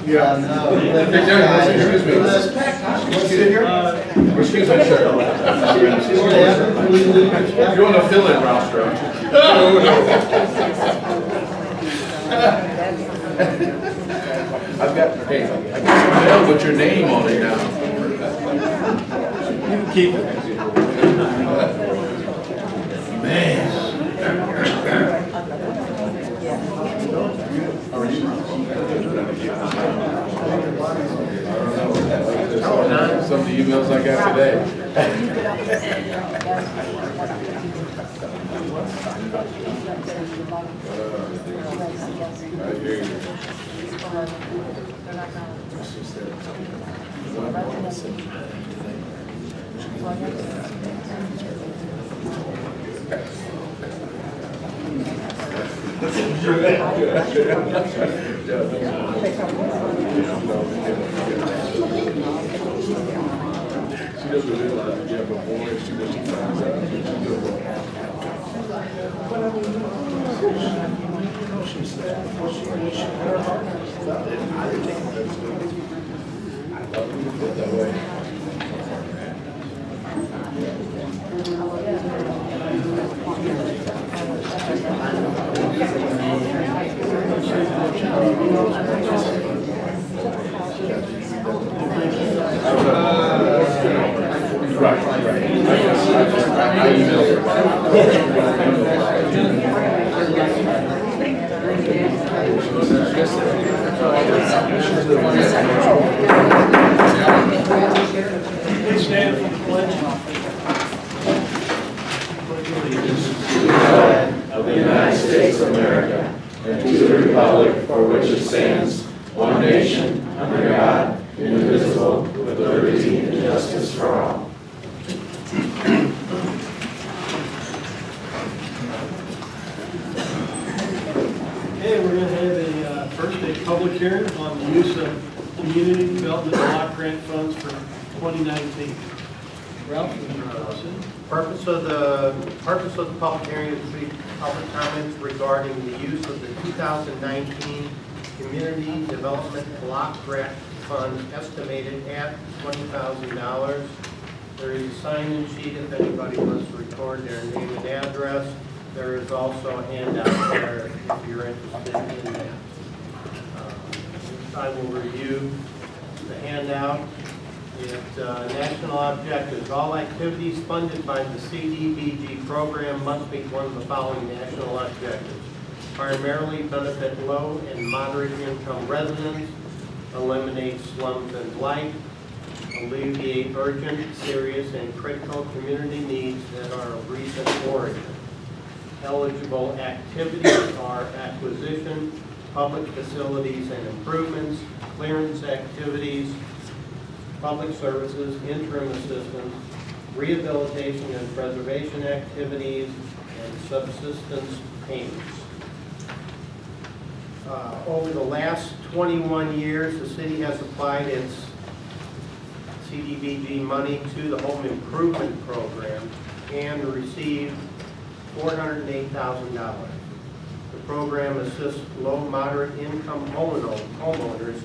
Yeah, no. Excuse me. Excuse me, sir. You want to fill in roster? I've got some mail with your name on it now. You can keep it. Man. How are you? Some of the emails I got today. I hear you. She doesn't realize we have a boy, she doesn't find out. That way. Right. I emailed her. Please stand for the pledge. Of the United States of America, and to the republic for which it stands, one nation, under God, indivisible, with liberty and justice for all. Okay, we're going to have first a public hearing on the use of community development block grant funds for 2019. Ralph, can you tell us it? Purpose of the public hearing is to seek public comments regarding the use of the 2019 Community Development Block Grant Fund estimated at $20,000. There is a sign-in sheet if anybody wants to record their name and address. There is also a handout there if you're interested in that. I will review the handout. National objectives. All activities funded by the CDBG program must meet one of the following national objectives. Primarily benefit low and moderate income residents, eliminate slums and blight, alleviate urgent, serious, and critical community needs that are of recent origin. Eligible activities are acquisition, public facilities and improvements, clearance activities, public services, interim assistance, rehabilitation and preservation activities, and subsistence payments. Over the last 21 years, the city has applied its CDBG money to the home improvement program and received $408,000. The program assists low, moderate income homeowners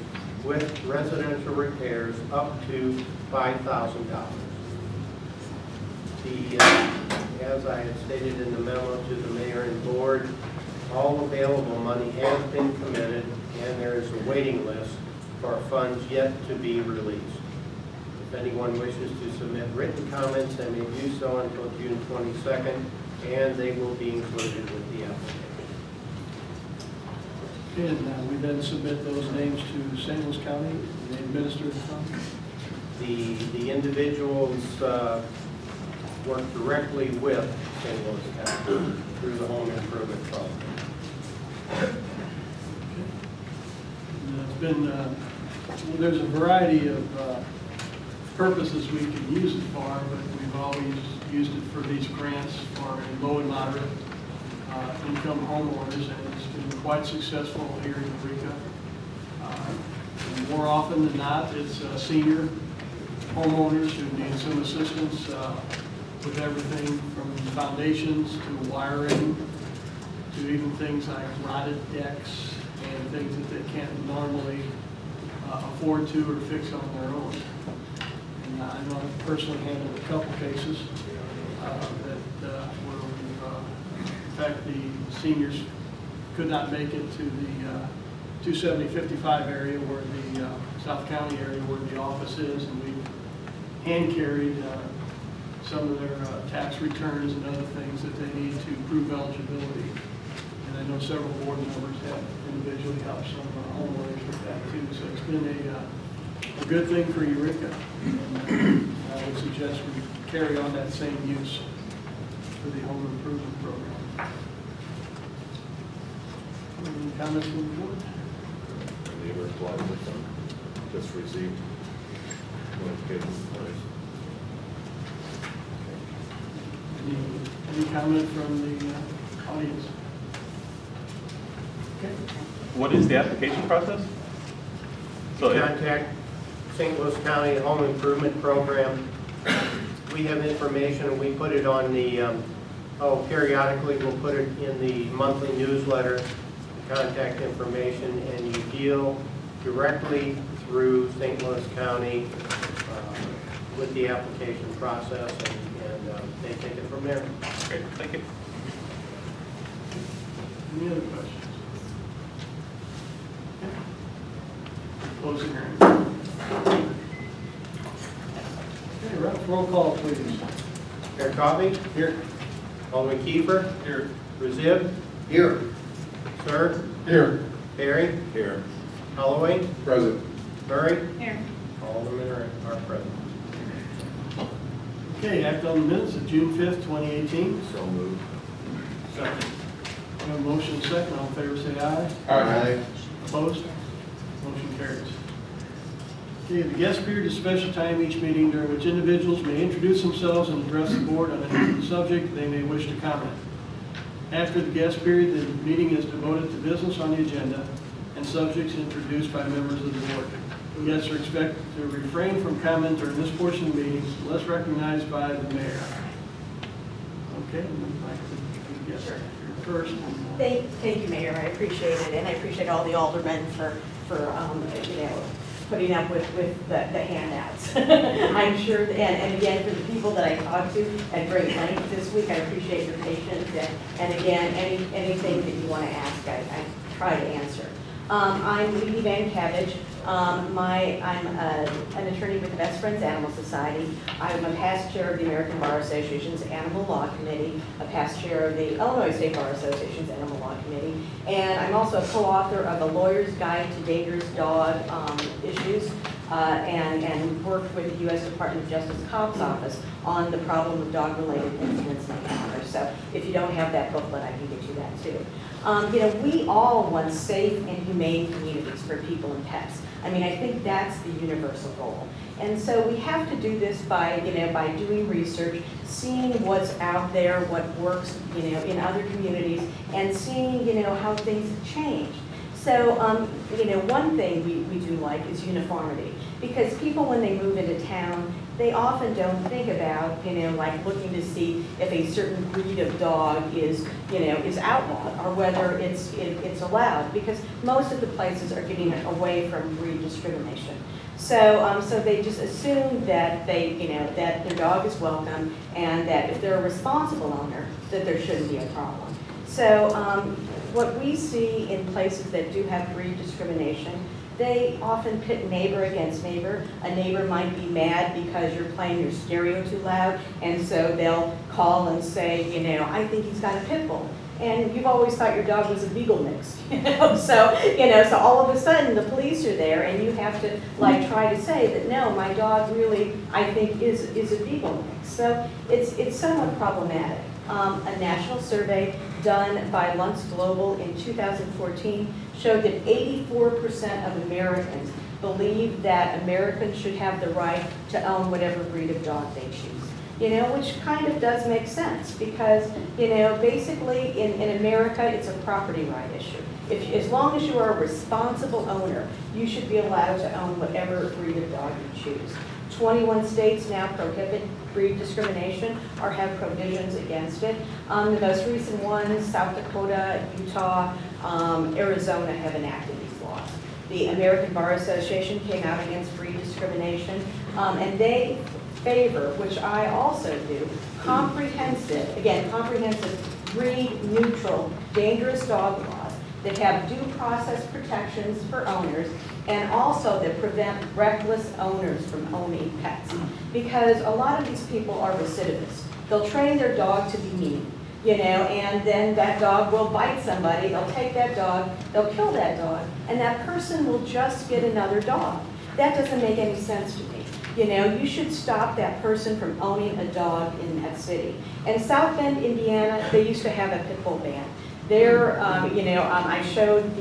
with residential repairs up to $5,000. As I had stated in the memo to the mayor and board, all available money has been committed and there is a waiting list for funds yet to be released. If anyone wishes to submit written comments, they may do so until June 22nd, and they will be included with the application. And we then submit those names to St. Louis County, and they administer the fund. the individuals work directly with St. Louis County through the home improvement program. It's been, there's a variety of purposes we can use it for, but we've always used it for these grants for low and moderate income homeowners, and it's been quite successful here in Eureka. More often than not, it's senior homeowners who need some assistance with everything from foundations to wiring to even things like rotted decks and things that they can't normally afford to or fix on their own. And I know I've personally handled a couple cases that where in fact the seniors could not make it to the 270-55 area where the South County area where the office is, and we hand carried some of their tax returns and other things that they need to prove eligibility. And I know several board members have individually helped some homeowners with that too. So it's been a good thing for Eureka. And I would suggest we carry on that same use for the home improvement program. Any comments from the board? Neighbor applied with them, just received notification. Any comment from the audience? Okay. What is the application process? So Contact St. Louis County Home Improvement Program. We have information and we put it on the, periodically we'll put it in the monthly newsletter, contact information, and you deal directly through St. Louis County with the application process, and they take it from there. great, thank you. Any other questions? Closing hearing. Okay, Ralph, roll call, please. Mayor Coffey? Here. Alderman Kiefer? Here. Razib? Here. Sir? Here. Perry? Here. Holloway? Present. Murray? Here. Aldermen are present. Okay, act on the minutes of June 5th, 2018. So moved. Second. We have a motion and second. All in favor, say aye. Aye. Opposed? Motion carries. Okay, the guest period is a special time each meeting during which individuals may introduce themselves and address the board on any subject they may wish to comment. After the guest period, the meeting is devoted to business on the agenda and subjects introduced by members of the board. Guests are expected to refrain from comment during this portion of the meeting unless recognized by the mayor. Okay, I'd like to get Sure. first. Thank you, Mayor. I appreciate it, and I appreciate all the aldermen for putting up with the handouts. I'm sure, and again, for the people that I talked to at great length this week, I appreciate your patience. And again, anything that you want to ask, I try to answer. I'm Lee Van Cabbage. I'm an attorney with the Best Friends Animal Society. I'm a past chair of the American Bar Association's Animal Law Committee, a past chair of the Illinois State Bar Association's Animal Law Committee, and I'm also a co-author of A Lawyer's Guide to Dangerous Dog Issues, and worked with the U.S. Department of Justice Cobb's office on the problem of dog-related incidents and encounters. So if you don't have that booklet, I can get you that too. We all want safe and humane communities for people and pets. I mean, I think that's the universal goal. And so we have to do this by doing research, seeing what's out there, what works, in other communities, and seeing, how things have changed. So, one thing we do like is uniformity, because people, when they move into town, they often don't think about, like looking to see if a certain breed of dog is outlawed or whether it's allowed, because most of the places are getting away from breed discrimination. So, so they just assume that that their dog is welcome, and that if they're a responsible owner, that there shouldn't be a problem. So, what we see in places that do have breed discrimination, they often pit neighbor against neighbor. A neighbor might be mad because you're playing your stereo too loud, and so they'll call and say, I think he's got a pit bull. And you've always thought your dog was a beagle mix, so all of a sudden the police are there, and you have to try to say that no, my dog really, I think, is a beagle mix. So it's somewhat problematic. A national survey done by Luntz Global in 2014 showed that 84% of Americans believe that Americans should have the right to own whatever breed of dog they choose. Which kind of does make sense because, basically in America, it's a property right issue. As long as you are a responsible owner, you should be allowed to own whatever breed of dog you choose. 21 states now prohibit breed discrimination or have provisions against it. The most recent ones, South Dakota, Utah, Arizona have enacted these laws. The American Bar Association came out against breed discrimination, and they favor, which I also do, comprehensive, breed neutral, dangerous dog laws that have due process protections for owners and also that prevent reckless owners from owning pets. Because a lot of these people are recidivists. They'll train their dog to be mean, and then that dog will bite somebody, they'll take that dog, they'll kill that dog, and that person will just get another dog. That doesn't make any sense to me. You should stop that person from owning a dog in that city. In South Bend, Indiana, they used to have a pit bull ban. There, I showed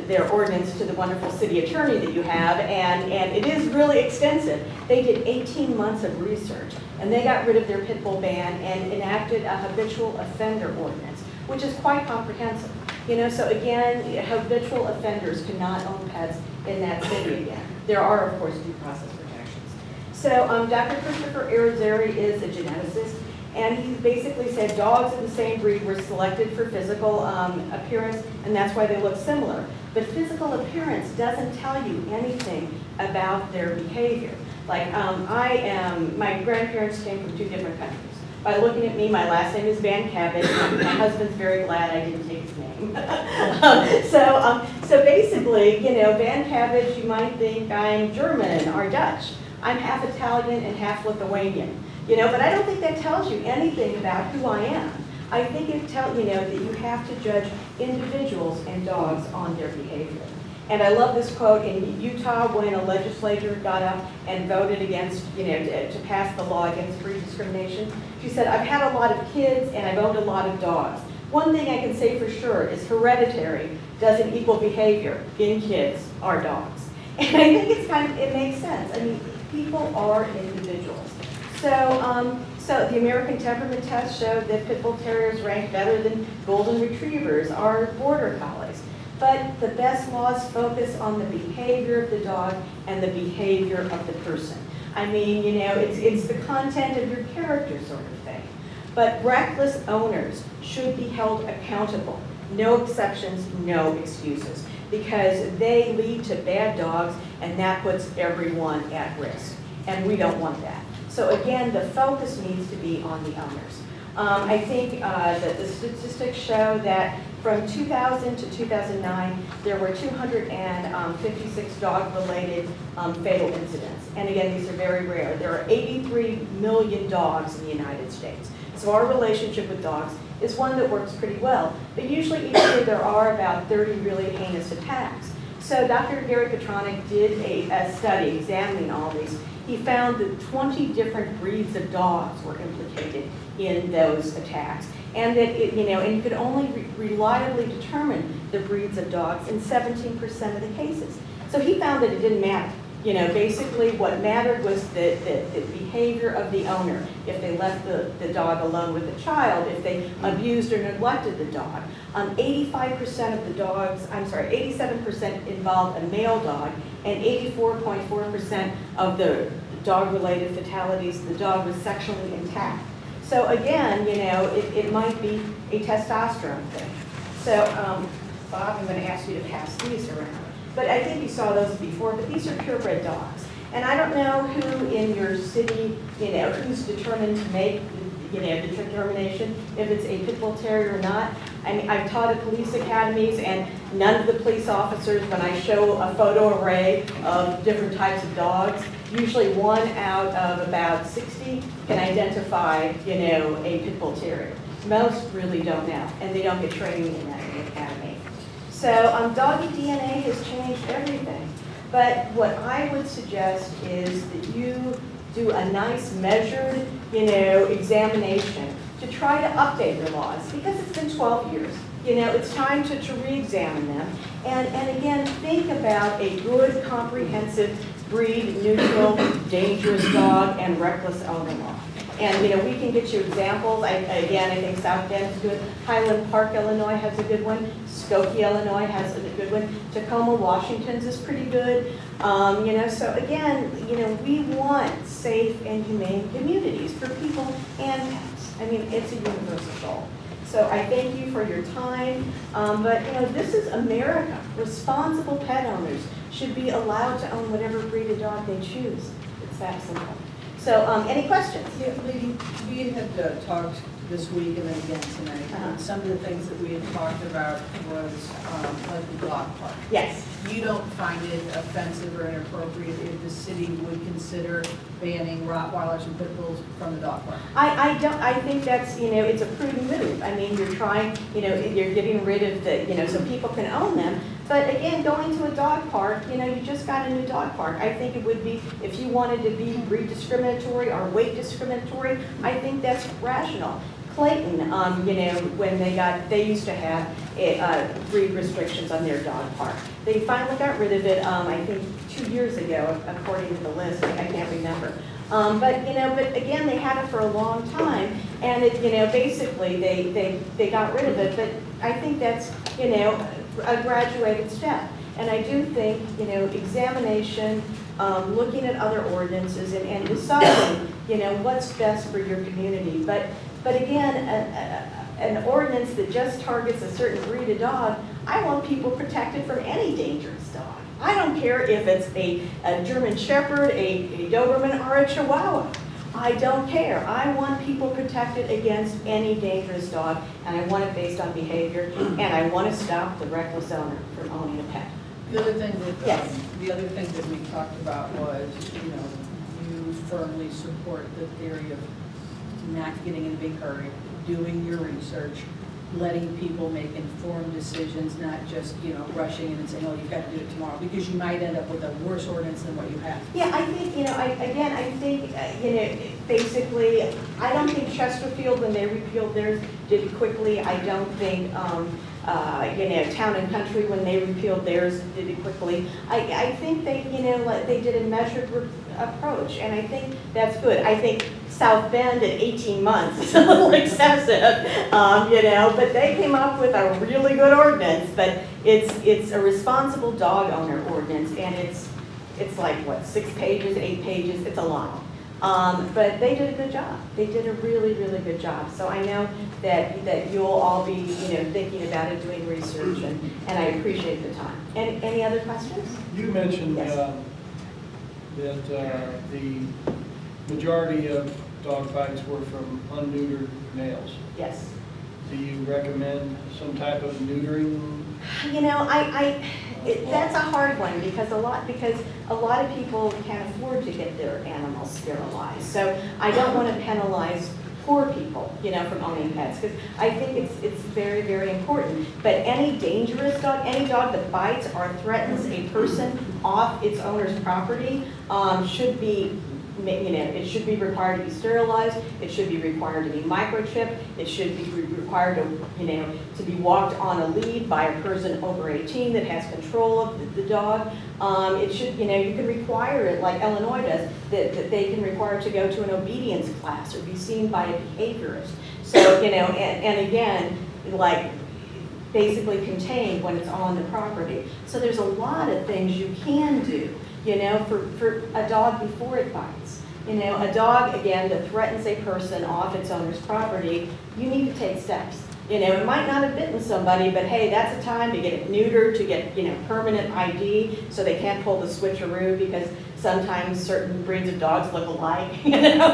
their ordinance to the wonderful city attorney that you have, and it is really extensive. They did 18 months of research, and they got rid of their pit bull ban and enacted a habitual offender ordinance, which is quite comprehensive. So again, habitual offenders cannot own pets in that city again. There are, of course, due process protections. So Dr. Christopher Irizarry is a geneticist, and he basically said dogs of the same breed were selected for physical appearance, and that's why they look similar. But physical appearance doesn't tell you anything about their behavior. My grandparents came from 2 different countries. By looking at me, my last name is Van Cabbage. My husband's very glad I didn't take his name. So basically, Van Cabbage, you might think I'm German or Dutch. I'm half Italian and half Lithuanian. But I don't think that tells you anything about who I am. I think it tells that you have to judge individuals and dogs on their behavior. And I love this quote in Utah when a legislator got up and voted against, to pass the law against breed discrimination. She said, I've had a lot of kids and I've owned a lot of dogs. One thing I can say for sure is hereditary doesn't equal behavior in kids or dogs. And I think it makes sense. I mean, people are individuals. So the American Temperament Test showed that Pit Bull Terriers rank better than Golden Retrievers or Border Collies. But the best laws focus on the behavior of the dog and the behavior of the person. I mean, it's the content of your character sort of thing. But reckless owners should be held accountable. No exceptions, no excuses. Because they lead to bad dogs, and that puts everyone at risk. And we don't want that. So again, the focus needs to be on the owners. I think that the statistics show that from 2000 to 2009, there were 256 dog-related fatal incidents. And again, these are very rare. There are 83 million dogs in the United States. So our relationship with dogs is one that works pretty well. But usually each year there are about 30 really heinous attacks. So Dr. Gary Petronic did a study examining all these. He found that 20 different breeds of dogs were implicated in those attacks, and that and you could only reliably determine the breeds of dogs in 17% of the cases. So he found that it didn't matter. Basically what mattered was the behavior of the owner. If they left the dog alone with the child, if they abused or neglected the dog. 85% of the dogs, 87% involved a male dog, and 84.4% of the dog-related fatalities, the dog was sexually intact. So again, it might be a testosterone thing. So Bob, I'm going to ask you to pass these around. But I think you saw those before, but these are purebred dogs. And I don't know who in your city, who's determined to make the determination if it's a pit bull terrier or not. I mean, I've taught at police academies, and none of the police officers, when I show a photo array of different types of dogs, usually 1 out of about 60 can identify, a pit bull terrier. Most really don't know, and they don't get training in that academy. So doggy DNA has changed everything. But what I would suggest is that you do a nice measured, examination to try to update your laws, because it's been 12 years. It's time to re-examine them. And again, think about a good, comprehensive, breed, neutral, dangerous dog and reckless owner law. And, we can get you examples. I think South Bend is good. Highland Park, Illinois has a good one. Skokie, Illinois has a good one. Tacoma, Washington's is pretty good. So again, we want safe and humane communities for people and pets. I mean, it's a universal goal. So I thank you for your time. But, this is America. Responsible pet owners should be allowed to own whatever breed of dog they choose. It's that simple. So, any questions? Yeah, we had talked this week and then again tonight. And some of the things that we had talked about was like the dog park. Yes. You don't find it offensive or inappropriate if the city would consider banning Rottweilers and Pit Bulls from the dog park? I don't. I think that's it's a prudent move. I mean, you're trying. You're getting rid of the so people can own them. But again, going to a dog park, you just got a new dog park. I think it would be, if you wanted to be breed discriminatory or weight discriminatory, I think that's rational. Clayton, when they used to have breed restrictions on their dog park. They finally got rid of it, I think 2 years ago, according to the list. I can't remember. But again, they had it for a long time, and it, basically they got rid of it. But I think that's, a graduated step. And I do think, examination, looking at other ordinances and deciding, what's best for your community. But again, an ordinance that just targets a certain breed of dog, I want people protected from any dangerous dog. I don't care if it's a German Shepherd, a Doberman, or a Chihuahua. I don't care. I want people protected against any dangerous dog, and I want it based on behavior, and I want to stop the reckless owner from owning a pet. The other thing that Yes. the other thing that we talked about was, you firmly support the theory of not getting in a big hurry, doing your research, letting people make informed decisions, not just, rushing in and saying, oh, you've got to do it tomorrow, because you might end up with a worse ordinance than what you have. Yeah, I think, I think, basically, I don't think Chesterfield, when they repealed theirs, did it quickly. I don't think, Town and Country, when they repealed theirs, did it quickly. I think they, they did a measured approach, and I think that's good. I think South Bend at 18 months is a little excessive, but they came up with a really good ordinance. But it's a responsible dog owner ordinance, and it's like, what, 6 pages, 8 pages, it's a lot. But they did a good job. They did a really, really good job. So I know that you'll all be, thinking about it, doing research, and I appreciate the time. Any other questions? You mentioned Yes. that the majority of dog bites were from unneutered males. Yes. Do you recommend some type of neutering? That's a hard one because a lot of people can't afford to get their animals sterilized. So I don't want to penalize poor people, from owning pets, because I think it's very, very important. But any dangerous dog, any dog that bites or threatens a person off its owner's property, should be, it should be required to be sterilized. It should be required to be microchipped. It should be required to be walked on a lead by a person over 18 that has control of the dog. It should, you can require it, like Illinois does, that they can require to go to an obedience class or be seen by a behaviorist. So, and again, like, basically contained when it's on the property. So there's a lot of things you can do, for a dog before it bites. A dog, again, that threatens a person off its owner's property, you need to take steps. It might not have bitten somebody, but hey, that's a time to get it neutered, to get, permanent ID, so they can't pull the switcheroo, because Sometimes certain breeds of dogs look alike,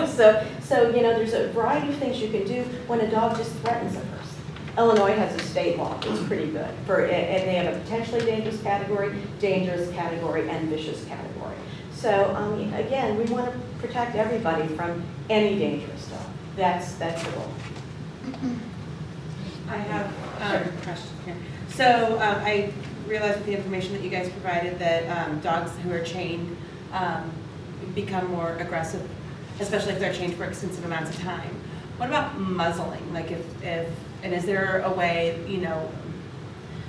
So, there's a variety of things you can do when a dog just threatens a person. Illinois has a state law, it's pretty good, and they have a potentially dangerous category, and vicious category. So, again, we want to protect everybody from any dangerous dog. That's the goal. I have a question here. So I realized with the information that you guys provided that dogs who are chained become more aggressive, especially if they're chained for extensive amounts of time. What about muzzling? Like and is there a way,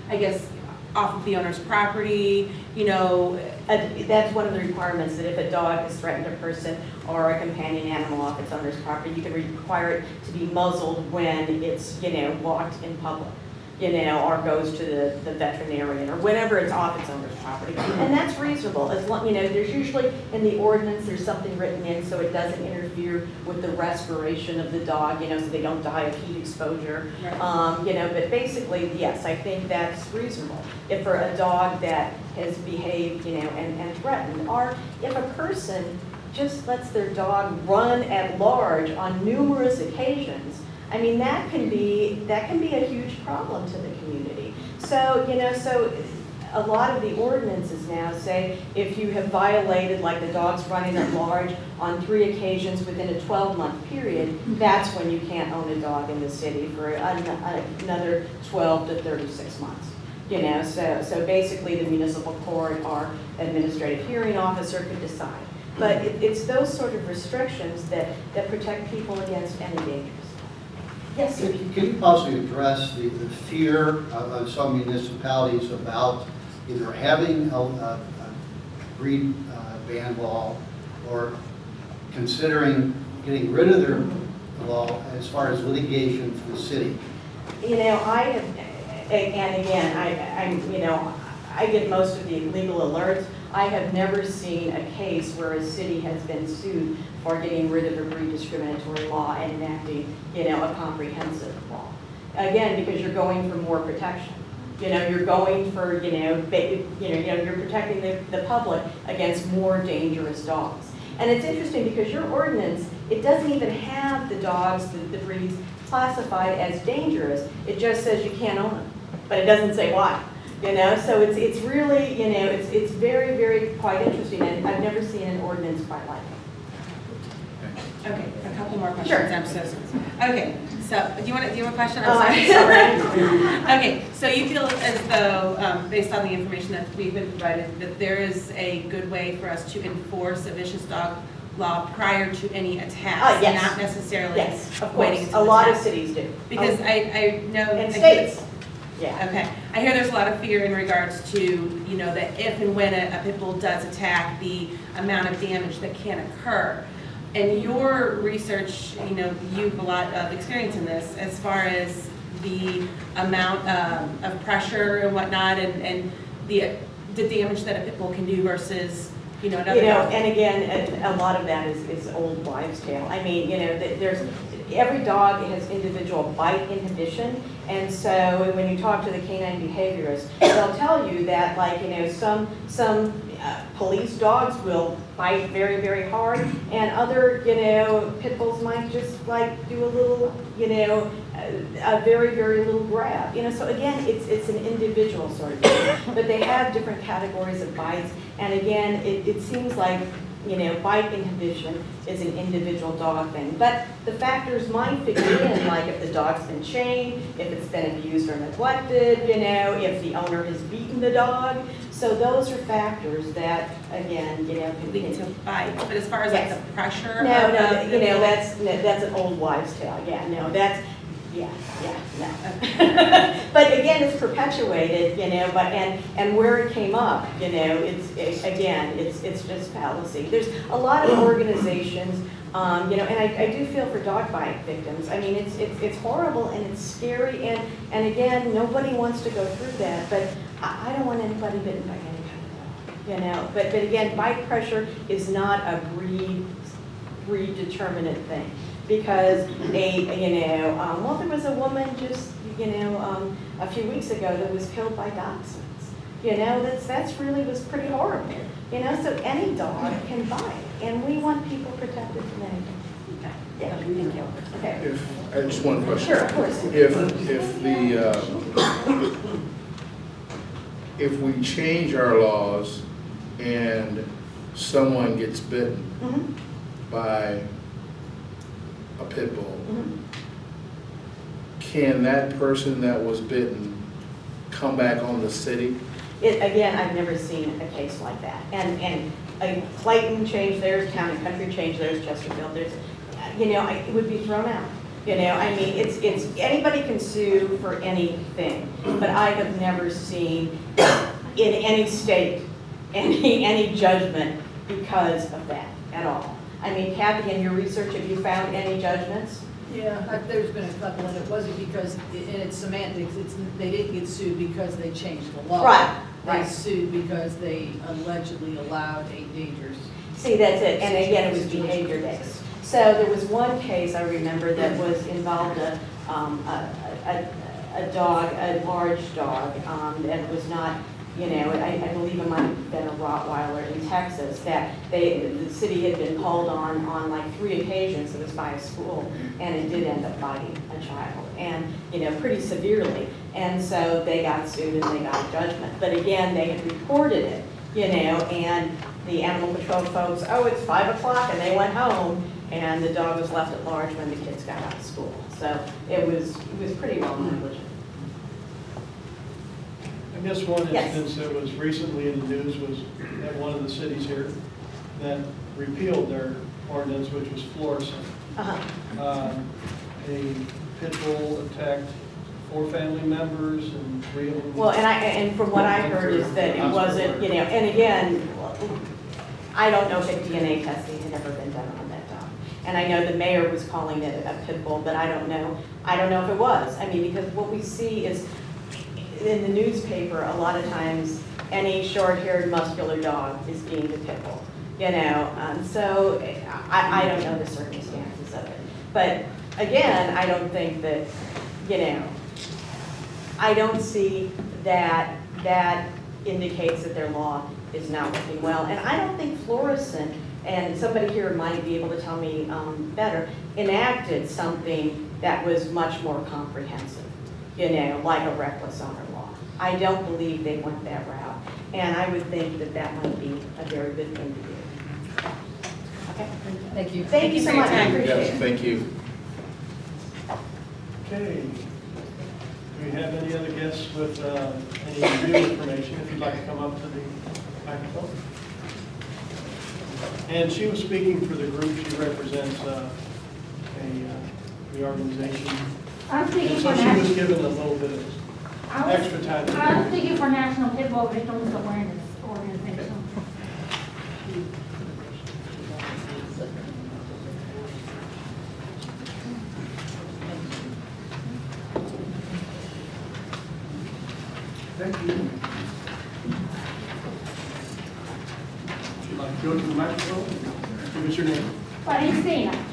I guess, off of the owner's property, That's one of the requirements, that if a dog has threatened a person or a companion animal off its owner's property, you can require it to be muzzled when it's, walked in public, or goes to the veterinarian, or whenever it's off its owner's property. And that's reasonable, as long, there's usually in the ordinance, there's something written in so it doesn't interfere with the respiration of the dog, so they don't die of heat exposure. Right. But basically, yes, I think that's reasonable. If for a dog that has behaved, and threatened, or if a person just lets their dog run at large on numerous occasions, I mean, that can be a huge problem to the community. So, so a lot of the ordinances now say if you have violated, like the dog's running at large on 3 occasions within a 12-month period, that's when you can't own a dog in the city for another 12 to 36 months. So basically the municipal court or administrative hearing officer could decide. But it's those sort of restrictions that protect people against any dangers. Yes, sir. Can you possibly address the fear of some municipalities about either having a breed ban law or considering getting rid of their law as far as litigation for the city? I have, and again, I get most of the legal alerts. I have never seen a case where a city has been sued for getting rid of a breed discriminatory law and enacting, a comprehensive law. Again, because you're going for more protection. You're going for, you're protecting the public against more dangerous dogs. And it's interesting because your ordinance, it doesn't even have the dogs, the breeds classified as dangerous. It just says you can't own them, but it doesn't say why. So it's really, it's very, very quite interesting, and I've never seen an ordinance quite like it. Okay, a couple more questions. Sure. I'm so sorry. Okay, so do you have a question? Oh, I'm sorry. Okay, so you feel as though, based on the information that we've been provided, that there is a good way for us to enforce a vicious dog law prior to any attacks, Yes. not necessarily Yes, of waiting course. until A lot of attack. cities do. Because I know And states. Yeah. Okay, I hear there's a lot of fear in regards to, that if and when a pit bull does attack, the amount of damage that can occur. And your research, you have a lot of experience in this as far as the amount of pressure and whatnot, and the damage that a pit bull can do versus, another dog. And again, a lot of that is old wives' tale. I mean, every dog has individual bite inhibition, and so when you talk to the canine behaviorists, they'll tell you that, some police dogs will bite very, very hard, and other, pit bulls might just do a little, a very, very little grab. So again, it's an individual sort of thing, but they have different categories of bites, and again, it seems like bite inhibition is an individual dog thing. But the factors might figure in, like if the dog's been chained, if it's been abused or neglected, if the owner has beaten the dog. So those are factors that, again, can Lead to bites, but as far as Yes. the pressure. No, of the that's an old wives' tale. Yeah, no, that's, no. But again, it's perpetuated, but, and where it came up, it's just fallacy. There's a lot of organizations, and I do feel for dog bite victims. I mean, it's horrible and it's scary, and again, nobody wants to go through that, but I don't want anybody bitten by any kind of dog, But again, bite pressure is not a breed determinant thing. Because there was a woman just, a few weeks ago that was killed by dachshunds. That's really was pretty horrible. You know, so any dog can bite, and we want people protected from anything. Yeah, thank you. Okay. If, just one question. Sure, of course. If we change our laws and someone gets bitten Mhm, by a pit bull, mhm. can that person that was bitten come back on the city? Again, I've never seen a case like that. And Clayton changed theirs, Town and Country changed theirs, Chesterfield, there's, you know, it would be thrown out. You know, I mean, it's, anybody can sue for anything, but I have never seen in any state, any judgment because of that at all. I mean, Kathy, in your research, have you found any judgments? Yeah, there's been a couple, and it wasn't because, and it's semantics, they didn't get sued because they changed the law. Right, They right. sued because they allegedly allowed a dangerous. See, that's it, and again, it was behavior based. So there was one case I remember that was involved a dog, a large dog, that was not, you know, I believe it might have been a Rottweiler in Texas, that the city had been called on like 3 occasions, it was by a school, and it did end up biting a child, and, you know, pretty severely. And so they got sued and they got a judgment. But again, they had reported it, you know, and the animal control folks, oh, it's 5 o'clock, and they went home, and the dog was left at large when the kids got out of school. So it was pretty well negligent. I guess one Yes. instance that was recently in the news was at one of the cities here that repealed their ordinance, which was Florissant. Uh-huh. A pit bull attacked 4 family members and 3 of them. Well, and from what I heard is that it wasn't, you know, and again, I don't know if DNA testing had ever been done on that dog. And I know the mayor was calling it a pit bull, but I don't know if it was. I mean, because what we see is in the newspaper, a lot of times, any short-haired muscular dog is deemed a pit bull, you know. So I don't know the circumstances of it. But again, I don't think that, you know, I don't see that indicates that their law is not working well. And I don't think Florissant, and somebody here might be able to tell me better, enacted something that was much more comprehensive, you know, like a reckless owner law. I don't believe they went that route. And I would think that that might be a very good thing to do. Okay? Thank you. Thank you so much, I appreciate Yes, it. thank you. Okay. Do we have any other guests with any new information? If you'd like to come up to the microphone. And she was speaking for the group. She represents the organization. I'm speaking And for so she was national. given a little bit of extra time. I'm speaking for National Pit Bull Victims Awareness Organization. Thank you. Would you like to go to the microphone? Give us your name. My name's Dana.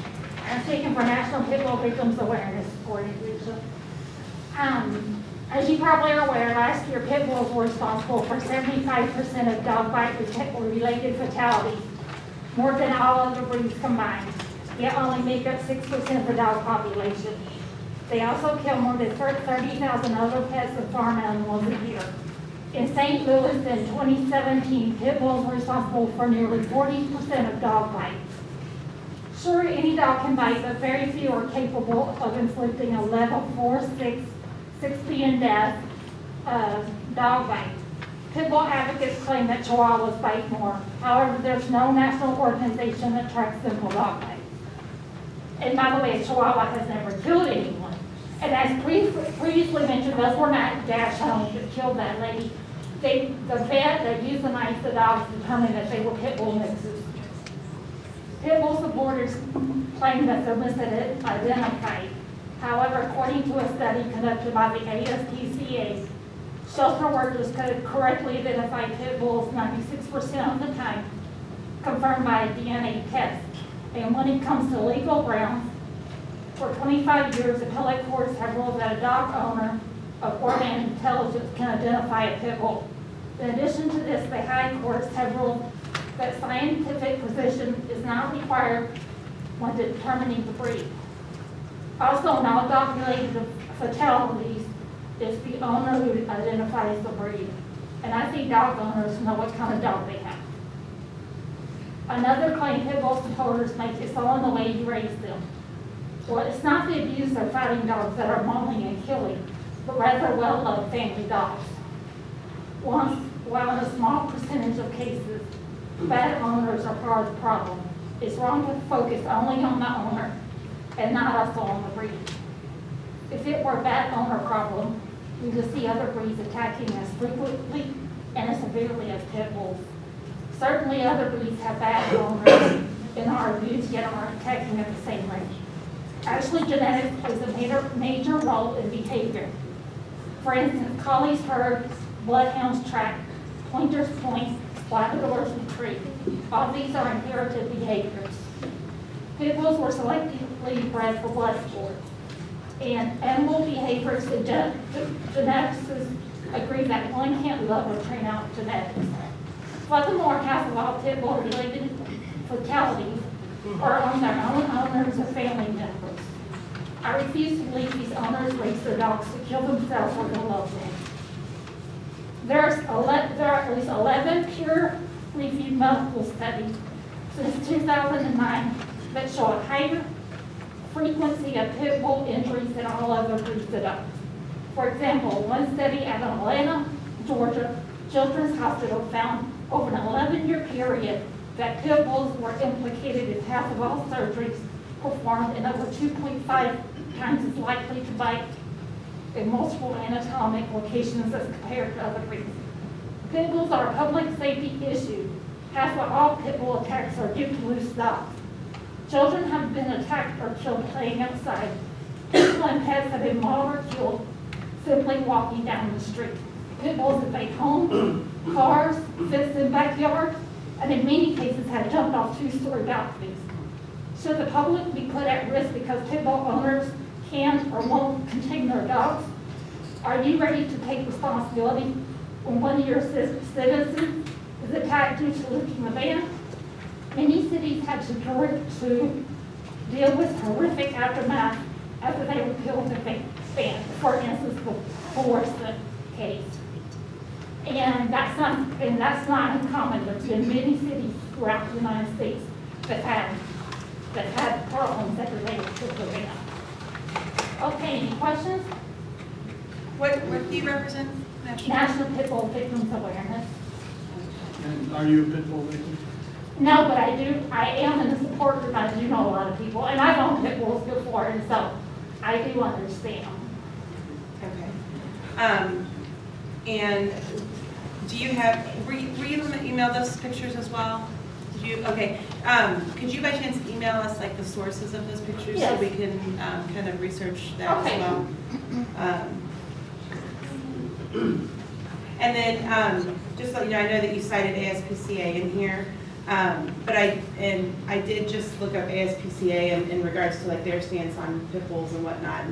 I'm speaking for National Pit Bull Victims Awareness Organization. As you probably are aware, last year pit bulls were responsible for 75% of dog bite-related fatalities, more than all other breeds combined, yet only make up 6% of the dog population. They also kill more than 30,000 other pets and farm animals a year. In St. Louis in 2017, pit bulls were responsible for nearly 40% of dog bites. Sure, any dog can bite, but very few are capable of inflicting a level 4, 6 being death dog bite. Pit bull advocates claim that Chihuahuas bite more. However, there's no national organization that tracks simple dog bites. And by the way, a Chihuahua has never killed anyone. And as previously mentioned, those were not dash hounds that killed that lady. The vet that euthanized the dogs determined that they were pit bull mixes. Pit bull supporters claim that they're misidentified. However, according to a study conducted by the ASPCA, shelter workers could correctly identify pit bulls 96% of the time, confirmed by a DNA test. And when it comes to legal grounds, for 25 years, appellate courts have ruled that a dog owner of organic intelligence can identify a pit bull. In addition to this, the high courts have ruled that scientific precision is not required when determining the breed. Also, in all dog-related fatalities, it's the owner who identifies the breed. And I think dog owners know what kind of dog they have. Another claim pit bull supporters make is all in the way you raise them. Well, it's not the abuse of fighting dogs that are mauling and killing, but rather well-loved family dogs. While in a small percentage of cases, bad owners are part of the problem, it's wrong to focus only on the owner and not also on the breed. If it were a bad owner problem, we would see other breeds attacking as frequently and as severely as pit bulls. Certainly other breeds have bad owners and are abused yet are attacking at the same rate. Actually, genetics plays a major role in behavior. For instance, collies herd, bloodhounds track, pointers point, labradors retreat. All these are inherited behaviors. Pit bulls were selectively bred for blood sport. And animal behaviors and geneticists agree that one can't love or train out genetics. Furthermore, half of all pit bull related fatalities are on their own owners or family members. I refuse to believe these owners raise their dogs to kill themselves or their loved ones. There are at least 11 peer-reviewed medical studies since 2009 that show a higher frequency of pit bull injuries than all other breeds of dogs. For example, one study at Atlanta, Georgia Children's Hospital found over an 11-year period that pit bulls were implicated in half of all surgeries performed and over 2.5 times as likely to bite in multiple anatomic locations as compared to other breeds. Pit bulls are a public safety issue. Half of all pit bull attacks are due to loose dogs. Children have been attacked or killed playing outside. People and pets have been mauled or killed simply walking down the street. Pit bulls invade homes, cars, fence in backyards, and in many cases have jumped off two-story balconies. Should the public be put at risk because pit bull owners can or won't contain their dogs? Are you ready to take responsibility when one of your citizens is attacked due to lifting the ban? Many cities had to deal with horrific aftermath after they repealed the ban. For instance, the Florida case. And that's not uncommon. There's been many cities throughout the United States that had problems that related to the ban. Okay, any questions? What do you represent? National Pit Bull Victims Awareness. And are you a pit bull victim? No, but I am in the support group. I do know a lot of people, and I've owned pit bulls before, and so I do understand. Okay. And do you have, were you able to email those pictures as well? Did you, okay. Could you by chance email us like the sources of those pictures? Yes. So we can kind of research that Okay. as well? And then just so you know, I know that you cited ASPCA in here. But I did just look up ASPCA in regards to like their stance on pit bulls and whatnot.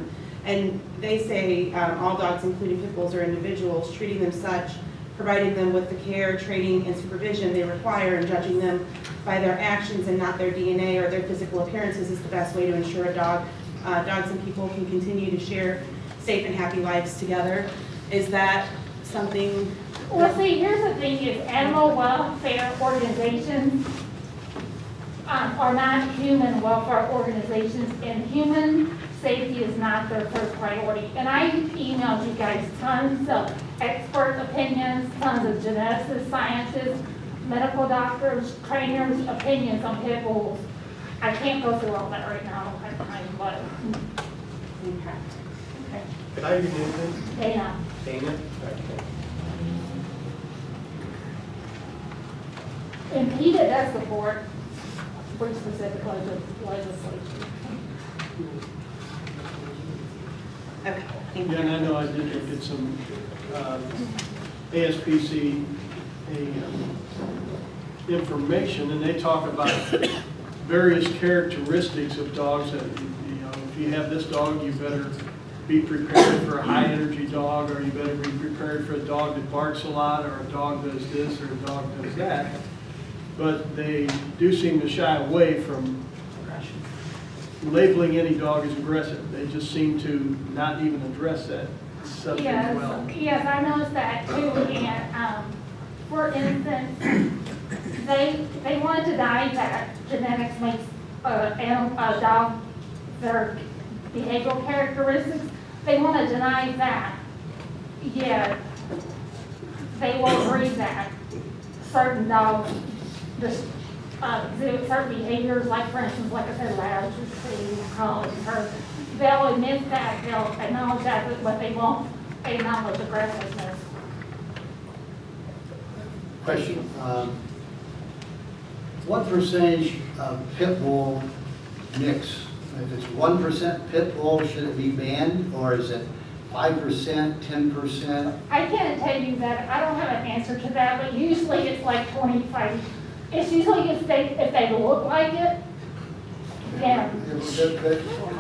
And they say all dogs, including pit bulls, are individuals, treating them such, providing them with the care, training, and supervision they require, and judging them by their actions and not their DNA or their physical appearances is the best way to ensure dogs and people can continue to share safe and happy lives together. Is that something? Well, see, here's the thing is animal welfare organizations are not human welfare organizations, and human safety is not their first priority. And I emailed you guys tons of expert opinions, tons of geneticists, scientists, medical doctors, trainers' opinions on pit bulls. I can't go through all that right now, I don't have time, but. Okay. Could I have your name, please? Dana. Dana? Okay. Impeded as support for specific legislation. Okay. Thank you. Yeah, and I know I did look at some ASPC information, and they talk about various characteristics of dogs that, if you have this dog, you better be prepared for a high-energy dog, or you better be prepared for a dog that barks a lot, or a dog does this, or a dog does that. but they do seem to shy away from labeling any dog as aggressive. They just seem to not even address that subject well. Yes, I noticed that too, and, for instance, they want to deny that genetics makes a dog their behavioral characteristics. They want to deny that, yet they won't breed that certain dogs just exhibit certain behaviors, like for instance, like I said, labs, collies, or they'll admit that, they'll acknowledge that, but they won't acknowledge aggressiveness. Question, what percentage of pit bull mix? If it's 1% pit bull, should it be banned, or is it 5%, 10%? I can't tell you that, I don't have an answer to that, but usually it's like 25. It's usually if they look like it, yeah.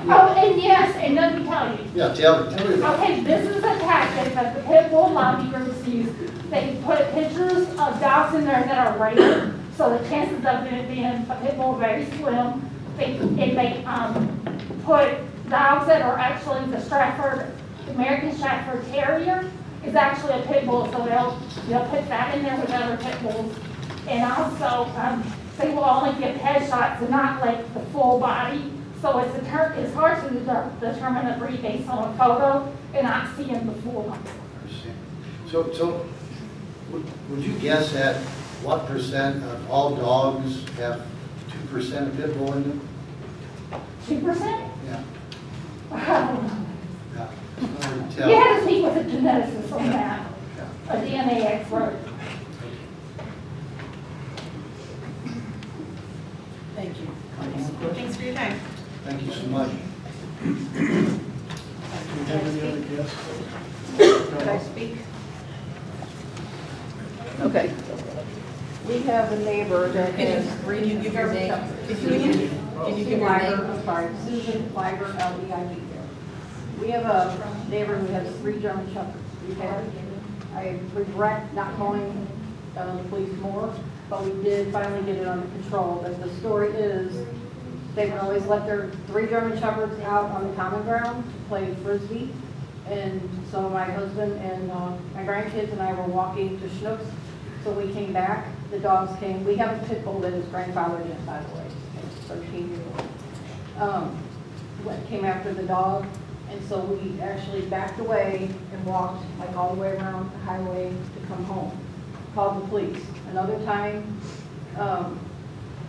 Oh, and yes, and let me tell you. Yeah, tell me about it. Okay, this is a tactic that the pit bull lobby groups use. They put pictures of dogs in there that are rated, so the chances of it being a pit bull are very slim. They put dogs that are actually the American Stratford Terrier is actually a pit bull, so they'll put that in there with other pit bulls. And also, they will only give headshots and not like the full body. So it's hard to determine a breed based on a photo and not seeing the full. So would you guess at what percent of all dogs have 2% of pit bull in them? 2%? Yeah. I don't know. Yeah. It's hard to tell. You have to speak with a geneticist on that, a DNA expert. Thank you. Thanks for your time. Thank you so much. Do you have any other guests? Could I speak? Okay. We have a neighbor that has three. Can you give your name? Can you give your name? I'm sorry, Susan Flyber, L-E-I-B. We have a neighbor who has 3 German Shepherds. I regret not calling the police more, but we did finally get it under control. But the story is, they would always let their 3 German Shepherds out on the common ground to play Frisbee. And so my husband and my grandkids and I were walking to Schnucks. So we came back, the dogs came. We have a pit bull that his grandfather did, by the way, 13 years old. Came after the dog, and so we actually backed away and walked like all the way around the highway to come home. Called the police. Another time,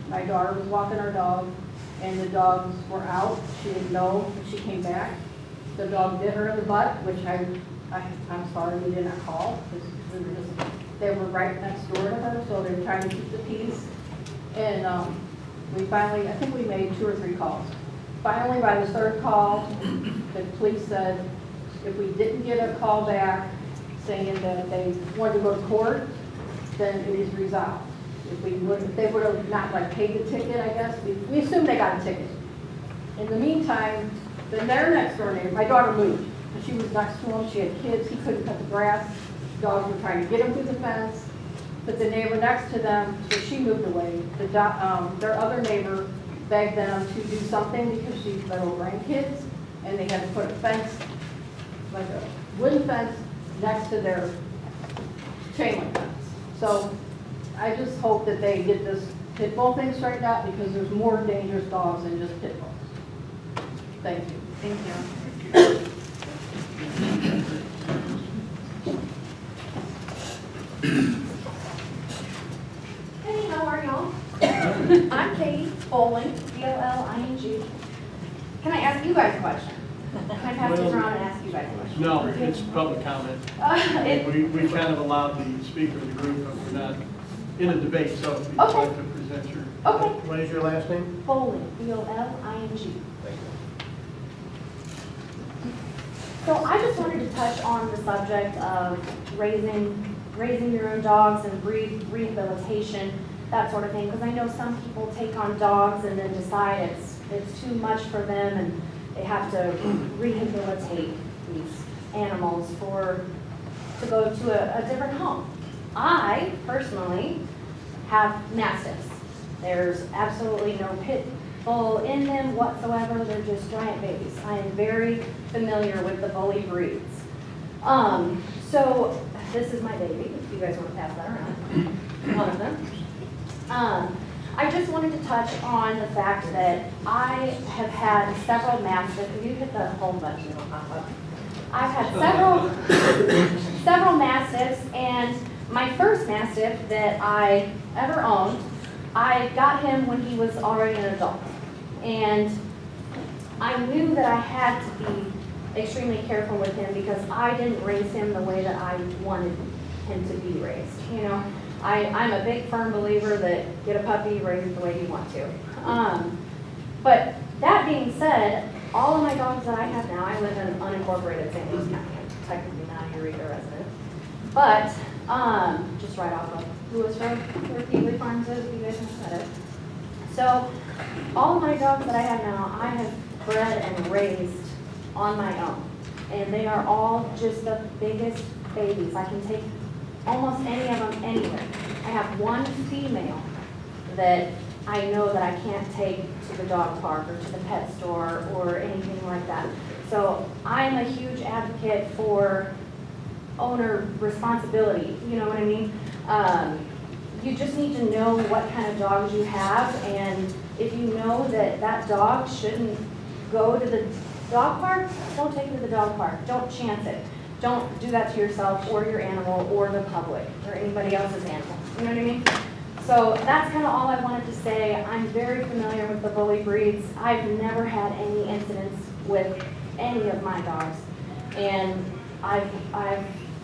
my daughter was walking her dog, and the dogs were out. She didn't know, but she came back. The dog bit her in the butt, which I'm sorry we did not call, because they were right next door to her, so they were trying to keep the peace. And we finally, I think we made 2 or 3 calls. Finally, by the 3rd call, the police said if we didn't get a call back saying that they wanted to go to court, then it is resolved. If they would have not like paid the ticket, I guess, we assumed they got a ticket. In the meantime, then their next door neighbor, my daughter moved, and she was next to him, she had kids, he couldn't cut the grass, dogs were trying to get him through the fence, but the neighbor next to them, so she moved away. Their other neighbor begged them to do something because she's little grandkids, and they had to put a fence, like a wooden fence, next to their chain link fence. So I just hope that they get this pit bull thing straightened out, because there's more dangerous dogs than just pit bulls. Thank you. Thank you. Hey, how are y'all? I'm Katie Bowling, B-O-L-I-N-G. Can I ask you guys a question? Can I pass this around and ask you guys a question? No, it's public comment. We kind of allowed the speaker of the group, but we're not in a debate, so if you'd like to present your... Okay. What is your last name? Bowling, B-O-L-I-N-G. So I just wanted to touch on the subject of raising your own dogs and breed rehabilitation, that sort of thing, because I know some people take on dogs and then decide it's too much for them and they have to rehabilitate these animals to go to a different home. I personally have mastiffs. There's absolutely no pit bull in them whatsoever. They're just giant babies. I am very familiar with the bully breeds. So this is my baby, if you guys want to pass that around. One of them. I just wanted to touch on the fact that I have had several mastiffs. If you hit the home button, it'll pop up. I've had several mastiffs, and my first mastiff that I ever owned, I got him when he was already an adult. And I knew that I had to be extremely careful with him because I didn't raise him the way that I wanted him to be raised. You know, I'm a big firm believer that get a puppy, raise it the way you want to. But that being said, all of my dogs that I have now, I live in unincorporated St. Louis County. I'm technically not a Eureka resident. But just right off of Lewis Road, where Peewee Farms is, if you guys know that. So all of my dogs that I have now, I have bred and raised on my own. And they are all just the biggest babies. I can take almost any of them anywhere. I have one female that I know that I can't take to the dog park or to the pet store or anything like that. So I'm a huge advocate for owner responsibility, you know what I mean? You just need to know what kind of dogs you have, and if you know that that dog shouldn't go to the dog park, don't take it to the dog park. Don't chance it. Don't do that to yourself or your animal or the public or anybody else's animal. You know what I mean? So that's kind of all I wanted to say. I'm very familiar with the bully breeds. I've never had any incidents with any of my dogs, and I've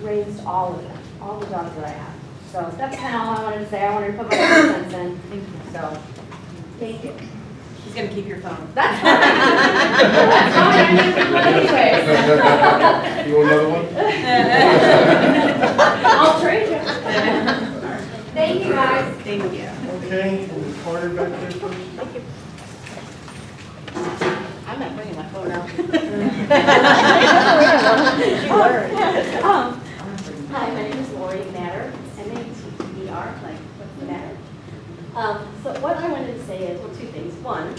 raised all of them, all the dogs that I have. So that's kind of all I wanted to say. I wanted to put my 2 cents in. Thank you. So, thank you. She's gonna keep your phone. That's fine. That's fine. I need to anyways. You want another one? I'll trade you. Thank you, guys. Thank you. Okay, and Carter back there first. Thank you. I'm not bringing my phone out. Hi, my name is Lori Matter, M-A-T-E-R, like, what's the matter? So what I wanted to say is, well, 2 things. One,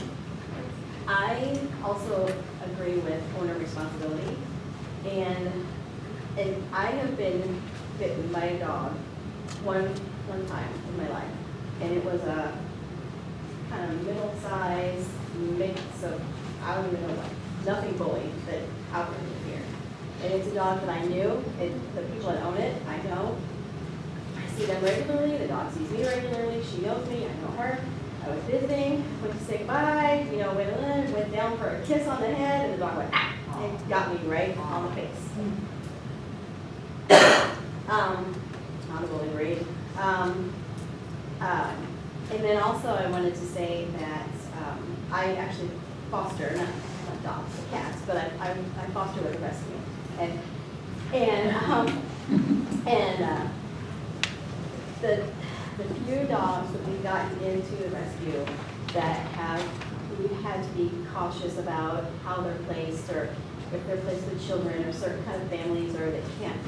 I also agree with owner responsibility, and I have been bitten by a dog one time in my life, and it was a kind of middle-sized mix of, I don't even know what, nothing bully, but out in here. And it's a dog that I knew, the people that own it, I know. I see them regularly, the dog sees me regularly, she knows me, I know her. I was visiting, went to say goodbye, you know, went down for a kiss on the head, and the dog went, ah, and got me right on the face. Not a bully breed. And then also I wanted to say that I actually foster, not dogs, but cats, but I foster with a rescue. And the few dogs that we've gotten into the rescue that we've had to be cautious about how they're placed, or if they're placed with children or certain kind of families, or that can't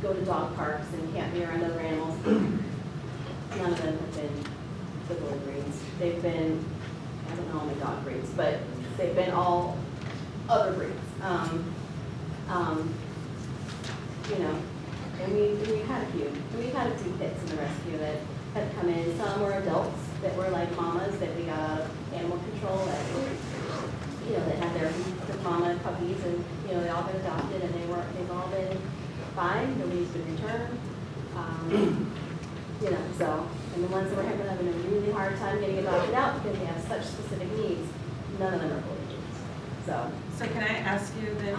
go to dog parks and can't be around other animals. None of them have been the bully breeds. They've been, I don't know all my dog breeds, but they've been all other breeds. You know, and we've had a few. We've had a few pits in the rescue that have come in. Some were adults that were like mamas that we got out of animal control that, you know, that had their mama puppies, and, you know, they all been adopted, and they've all been fine. Nobody's been returned. You know, so, and the ones that were having a really hard time getting adopted out because they have such specific needs, none of them are bully breeds. So can I ask you then,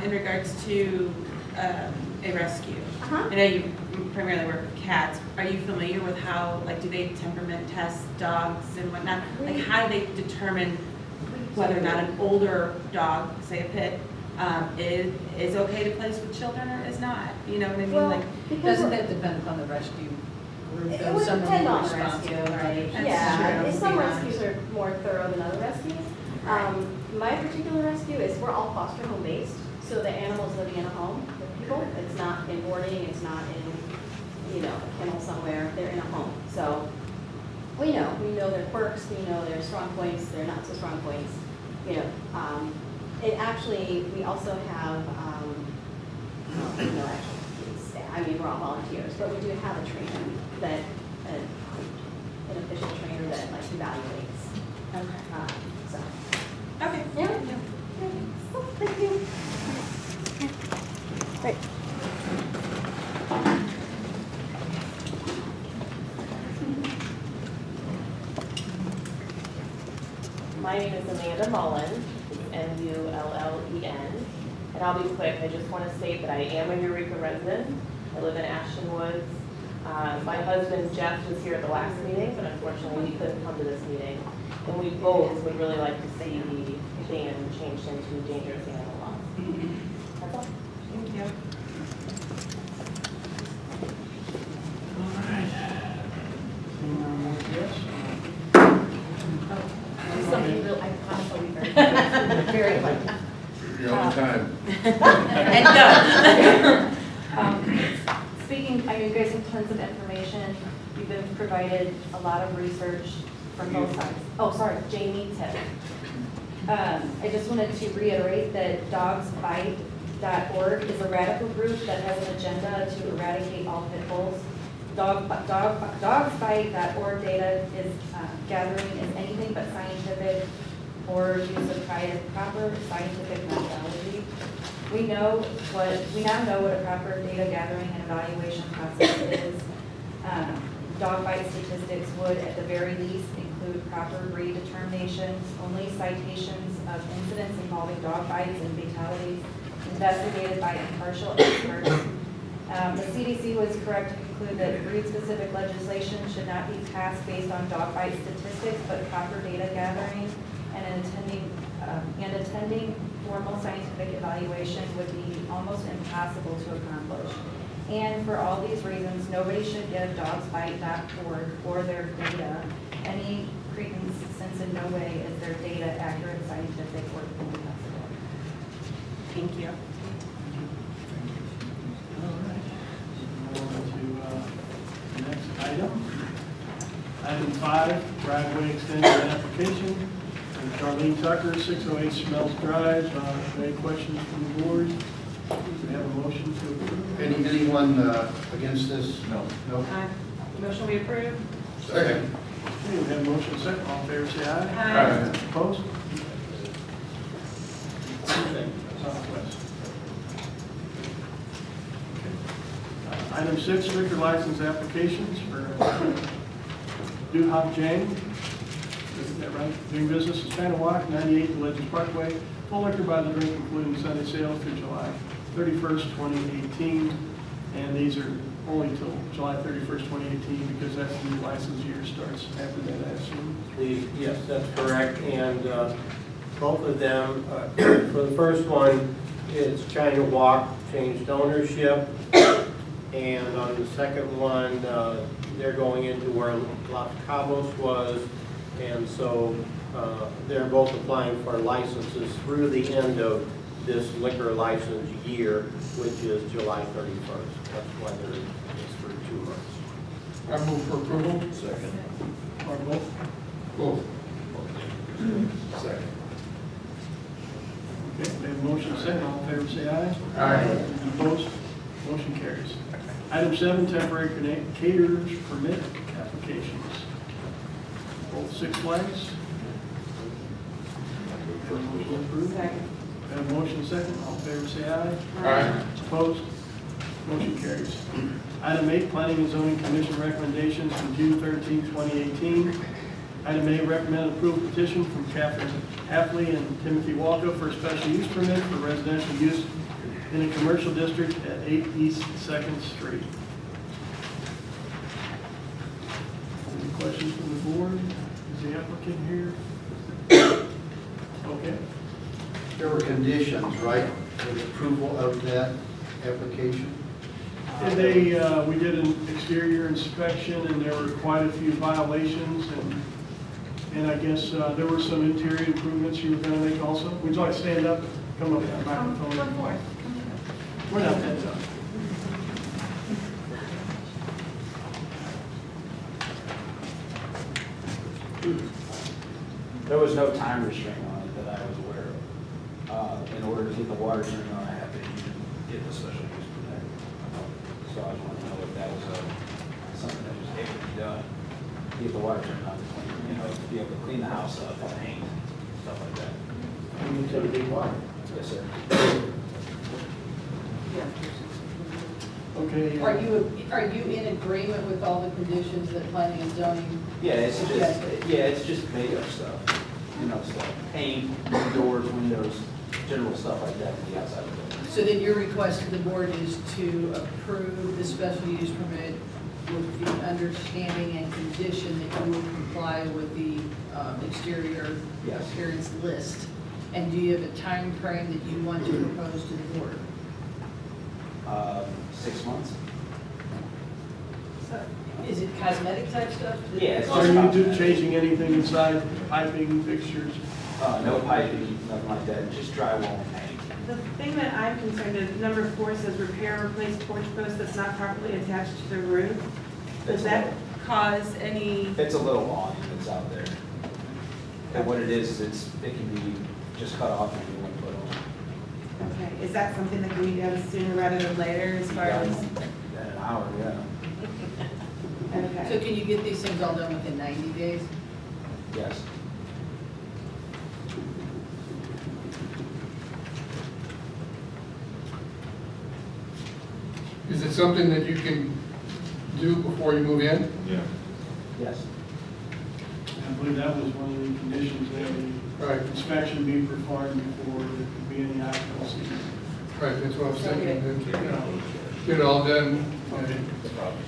in regards to a rescue? I know you primarily work with cats. Are you familiar with how, like, do they temperament test dogs and whatnot? Like, how do they determine whether or not an older dog, say a pit, is okay to place with children or is not? You know what I mean? Well, like, Doesn't that depend upon the rescue group? It would Some are depend more on the rescue, responsible, right? That's Yeah, true. some rescues are more thorough than other rescues. My particular rescue is, we're all foster home based, so the animal's living in a home with people. It's not in boarding, it's not in, you know, a kennel somewhere, they're in a home. So We know their quirks, we know their strong points, their not so strong points, you know. It actually, we also have, well, no, actually, staff. I mean, we're all volunteers, but we do have a trainer that, an official trainer that like evaluates. Okay. So, Okay. yeah. Oh, thank you. Great. My name is Amanda Mullen, M-U-L-L-E-N, and I'll be quick. I just want to state that I am a Eureka resident. I live in Ashton Woods. My husband Jeff was here at the last meeting, but unfortunately he couldn't come to this meeting. And we both would really like to see the ban changed into dangerous animal laws. That's all. Thank you. All right. Anyone want to guess? Something real, I promise I'll be very, very quick. You're on time. And go. Speaking, I mean, you guys have tons of information. You've been provided a lot of research from both sides. Oh, sorry, Jamie Tipp. I just wanted to reiterate that dogsbite.org is a radical group that has an agenda to eradicate all pit bulls. Dogsbite.org data is gathering is anything but scientific or use of proper scientific methodology. We now know what a proper data gathering and evaluation process is. Dog bite statistics would, at the very least, include proper breed determinations, only citations of incidents involving dog bites and fatalities investigated by impartial experts. The CDC was correct to conclude that breed-specific legislation should not be passed based on dog bite statistics, but proper data gathering and attending formal scientific evaluations would be almost impossible to accomplish. And for all these reasons, nobody should give dogsbite.org or their data any credence, since in no way is their data accurate, scientific, or possible. Thank you. All right. Moving on to the next item. Item 5, driveway extension application. And Charlene Tucker, 608 Smells Drive. Any questions from the board? Do we have a motion to approve? Anyone against this? No. No? Motion we approve? Second. Okay, we have a motion second. All in favor, say aye. Aye. Opposed? Southwest. Okay. Item 6, liquor license applications for Duhop Jang. Is that right? Doing business as China Walk, 98 Legends Parkway. Full liquor by the drink, including Sunday sales through July 31st, 2018. And these are only till July 31st, 2018, because that's the new license year starts after that, I assume. Yes, that's correct, and both of them, for the first one, it's China Walk changed ownership, and on the second one, they're going into where Los Cabos was, and so they're both applying for licenses through the end of this liquor license year, which is July 31st. That's why it's for 2 months. I move for approval. Second. Or both? Both. Second. Okay, we have a motion second. All in favor, say aye. Aye. Opposed? Motion carries. Item 7, temporary caterers permit applications. Both Six Flags. Motion approved. Second. We have a motion second. All in favor, say aye. Aye. Opposed? Motion carries. Item 8, Planning and Zoning Commission recommendations from June 13, 2018. Item A, recommend approval petition from Catherine Hafley and Timothy Walker for a special use permit for residential use in a commercial district at 8 East 2nd Street. Any questions from the board? Is the applicant here? Okay. There were conditions, right, for the approval of that application? And we did an exterior inspection, and there were quite a few violations, and I guess there were some interior improvements you were going to make also. Would you like to stand up? Come up to the microphone. Come forward. We're not that tough. There was no time restraint on it that I was aware of. In order to get the water turned on, I have to get the special use permit. So I just want to know if that was something that was able to be done, to get the water turned on, you know, to be able to clean the house up and paint, stuff like that. Utility water. Yes, sir. Okay. Are you in agreement with all the conditions that planning and zoning? Yeah, it's just makeup stuff, you know, stuff, paint, doors, windows, general stuff like that to the outside of the building. So then your request to the board is to approve the special use permit with the understanding and condition that you will comply with the exterior Yes. appearance list. And do you have a time frame that you want to propose to the board? 6 months? Is it cosmetic type stuff? Yeah, it's Are you changing anything inside, piping, fixtures? No piping, nothing like that, just drywall and paint. The thing that I'm concerned is, number 4 says repair or replace porch post that's not properly attached to the roof. Does that cause any, It's a little long that's out there. And what it is it can be just cut off and you want to put on. okay, is that something that can be done sooner rather than later as far as? In an hour, yeah. So Okay. can you get these things all done within 90 days? Yes. Is it something that you can do before you move in? Yeah. Yes. I believe that was one of the conditions that Right. the inspection be performed before there could be any occupancy. Right, that's what I was thinking, that, you know, get it all done.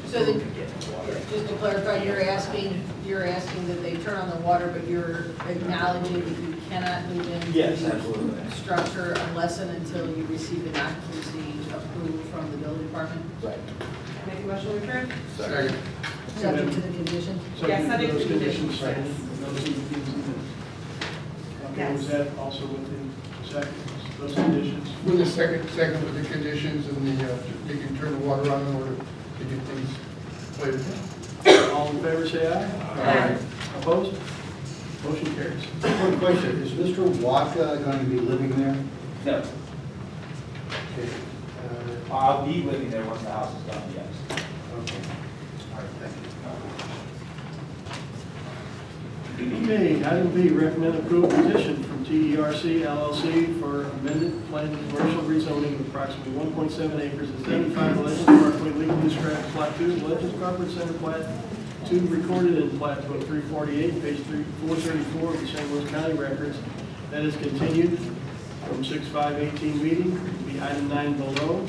So then, just to clarify, you're asking that they turn on the water, but you're acknowledging that you cannot move into Yes, the absolutely. structure unless and until you receive an occupancy approval from the building department, Right. Make a motion to approve? Second. subject to the condition? Yes, subject to Those conditions, right? yes. Those conditions. Okay, was Yes. that also with the second, those conditions? With the second with the conditions and you can turn the water on in order to get things later. All in favor, say aye. Aye. Opposed? Motion carries. One question, is Mr. Waka going to be living there? No, Okay. I'll be living there once the house is done, yes. Okay. All right, thank you. Okay, item B, recommend approval petition from TERC LLC for amended planned commercial rezoning of approximately 1.7 acres at 75 Legends Parkway, legally described plat 2, Legends Conference Center plat 2, recorded in plat book 348, page 434 of the St. Louis County records. That is continued from 6/5/18 meeting, be item 9 below.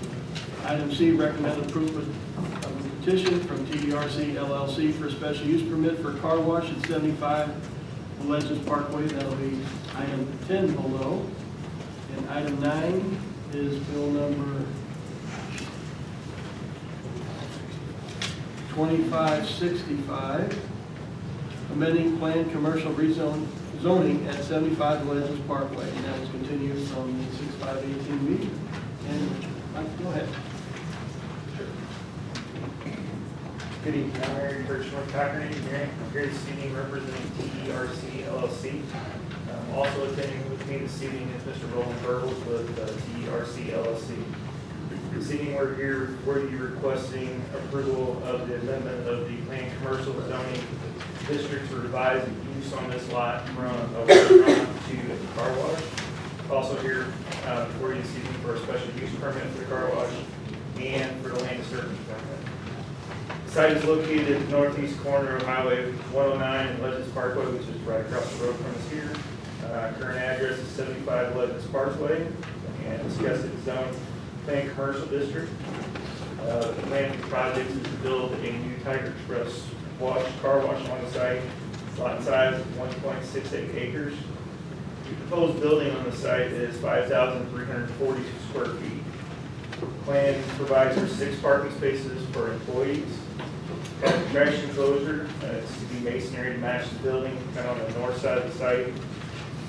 Item C, recommend approval of a petition from TERC LLC for a special use permit for car wash at 75 Legends Parkway. That'll be item 10 below. And item 9 is bill number 2565, amending planned commercial zoning at 75 Legends Parkway. And that was continued from the 6/5/18 meeting. And Mike, go ahead. Good evening, I'm Aaron Kirch, North Packer Engineering. I'm here this evening representing TERC LLC. Also attending with me this evening is Mr. Roland Burgles with TERC LLC. This evening we're here for you requesting approval of the amendment of the planned commercial zoning district to revise the use on this lot from a restaurant to a car wash. Also here for you this evening for a special use permit for the car wash and for the land disturbance permit. The site is located at the northeast corner of Highway 109 and Legends Parkway, which is right across the road from us here. Current address is 75 Legends Parkway, and discussed its zone planned commercial district. The plan for the project is to build a new Tiger Express car wash on the site. Lot size is 1.68 acres. The proposed building on the site is 5,340 square feet. The plan provides for 6 parking spaces for employees. Got the trash enclosure, it's to be masonry to match the building, kind of on the north side of the site.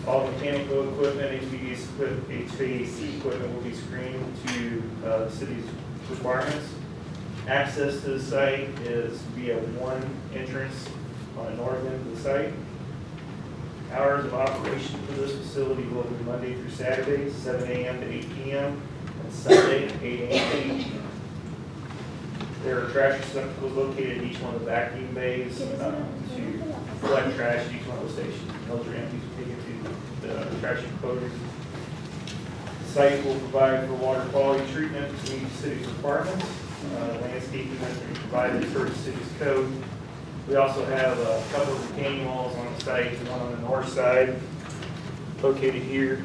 All mechanical equipment, HVAC equipment will be screened to the city's requirements. Access to the site is via one entrance on the north end of the site. Hours of operation for this facility will be Monday through Saturday, 7 a.m. to 8 p.m., and Sunday, 8 a.m. to 8 p.m. There are trash receptacles located in each one of the vacuum bays to collect trash at each one of those stations. Those are empty, taken to the trash enclosure. The site will provide for water quality treatment to meet the city's requirements. Landscaping has been provided per the city's code. We also have a couple of retaining walls on the site, one on the north side located here,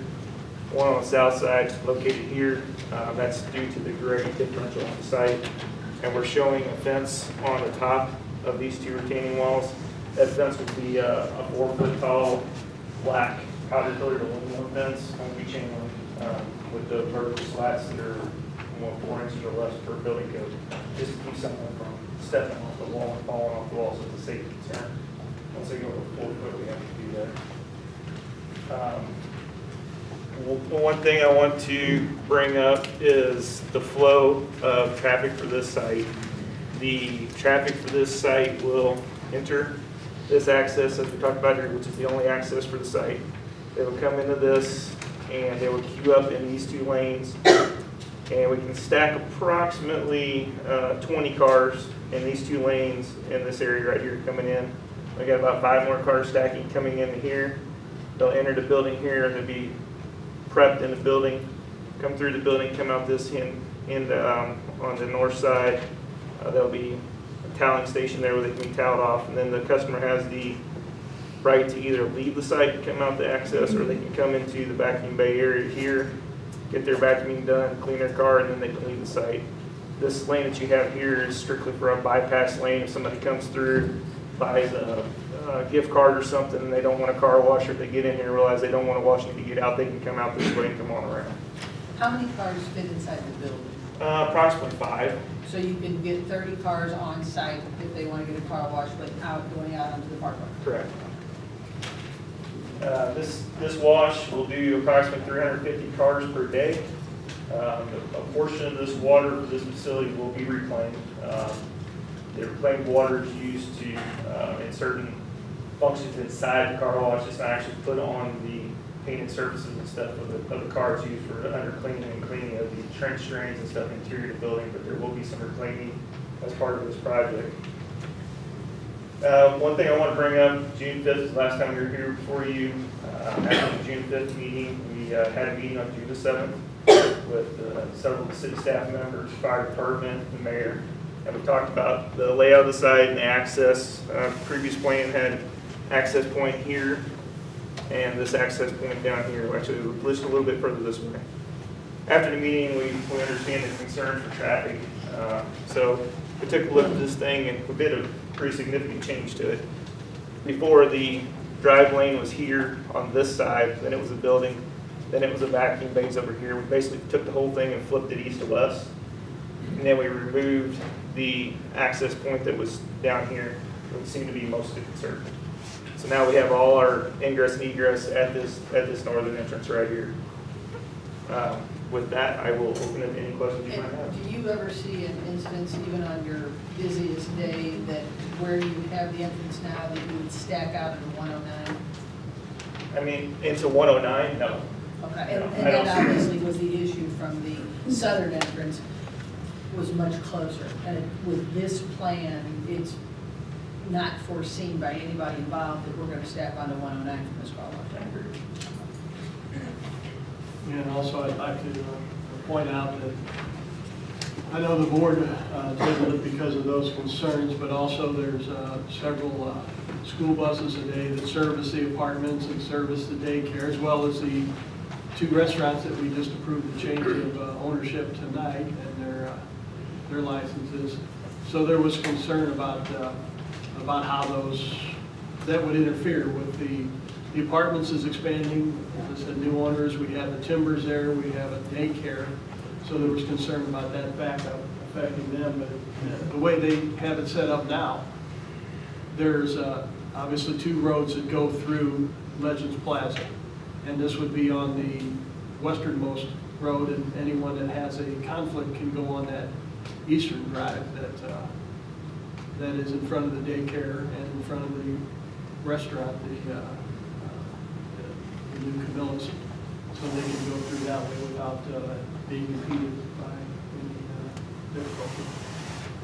one on the south side located here. That's due to the grade differential on the site. And we're showing a fence on the top of these two retaining walls. That fence will be a 4-foot tall, black powder colored aluminum fence, won't be chain link, with the vertical slats that are 4 inches or less per building code, just to keep someone from stepping off the wall and falling off the wall, so it's a safety concern. Once they go over 4 foot, we have to do that. One thing I want to bring up is the flow of traffic for this site. The traffic for this site will enter this access, as we talked about here, which is the only access for the site. They will come into this and they will queue up in these 2 lanes. And we can stack approximately 20 cars in these 2 lanes in this area right here coming in. We got about 5 more cars stacking coming into here. They'll enter the building here and they'll be prepped in the building, come through the building, come out this end on the north side. There'll be a toweling station there where they can be toweled off, and then the customer has the right to either leave the site and come out the access, or they can come into the vacuum bay area here, get their vacuuming done, clean their car, and then they can leave the site. This lane that you have here is strictly for a bypass lane. If somebody comes through, buys a gift card or something, and they don't want a car wash, or if they get in here and realize they don't want to wash and to get out, they can come out this way and come on around. How many cars fit inside the building? Approximately 5. So you can get 30 cars on site if they want to get a car wash without going out onto the parkway? Correct. This wash will do approximately 350 cars per day. A portion of this water for this facility will be reclaimed. The reclaimed water is used to in certain functions inside the car wash. It's not actually put on the painted surfaces and stuff of the car. It's used for under cleaning and cleaning of the trench drains and stuff interior of the building, but there will be some reclaiming as part of this project. One thing I want to bring up, June 5th is the last time we were here before you. After the June 5th meeting, we had a meeting on June the 7th with several of the city staff members, fire department, the mayor. And we talked about the layout of the site and the access. Previous plan had access point here and this access point down here. Actually, we'll list a little bit further this way. After the meeting, we understand the concern for traffic. So we took a look at this thing and we did a pretty significant change to it. Before, the drive lane was here on this side, then it was a building, then it was a vacuum bays over here. We basically took the whole thing and flipped it east to west. And then we removed the access point that was down here, which seemed to be most of the concern. So now we have all our ingress and egress at this northern entrance right here. With that, I will open it to any questions you might have. Do you ever see an instance, even on your busiest day, that where you have the entrance now, that you would stack out into 109? I mean, into 109, no. Okay, No, and I don't that see- obviously was the issue from the southern entrance, was much closer. And with this plan, it's not foreseen by anybody involved that we're going to stack onto 109 from this car wash. And also, I'd like to point out that I know the board tabled it because of those concerns, but also there's several school buses a day that service the apartments and service the daycare, as well as the 2 restaurants that we just approved the change of ownership tonight and their licenses. So there was concern about how that would interfere with the apartments is expanding. As I said, new owners, we have the timbers there, we have a daycare. So there was concern about that backup affecting them. But the way they have it set up now, there's obviously 2 roads that go through Legends Plaza. And this would be on the westernmost road, and anyone that has a conflict can go on that eastern drive that is in front of the daycare and in front of the restaurant, the new Camillus, so they can go through that way without being impeded by any difficulty.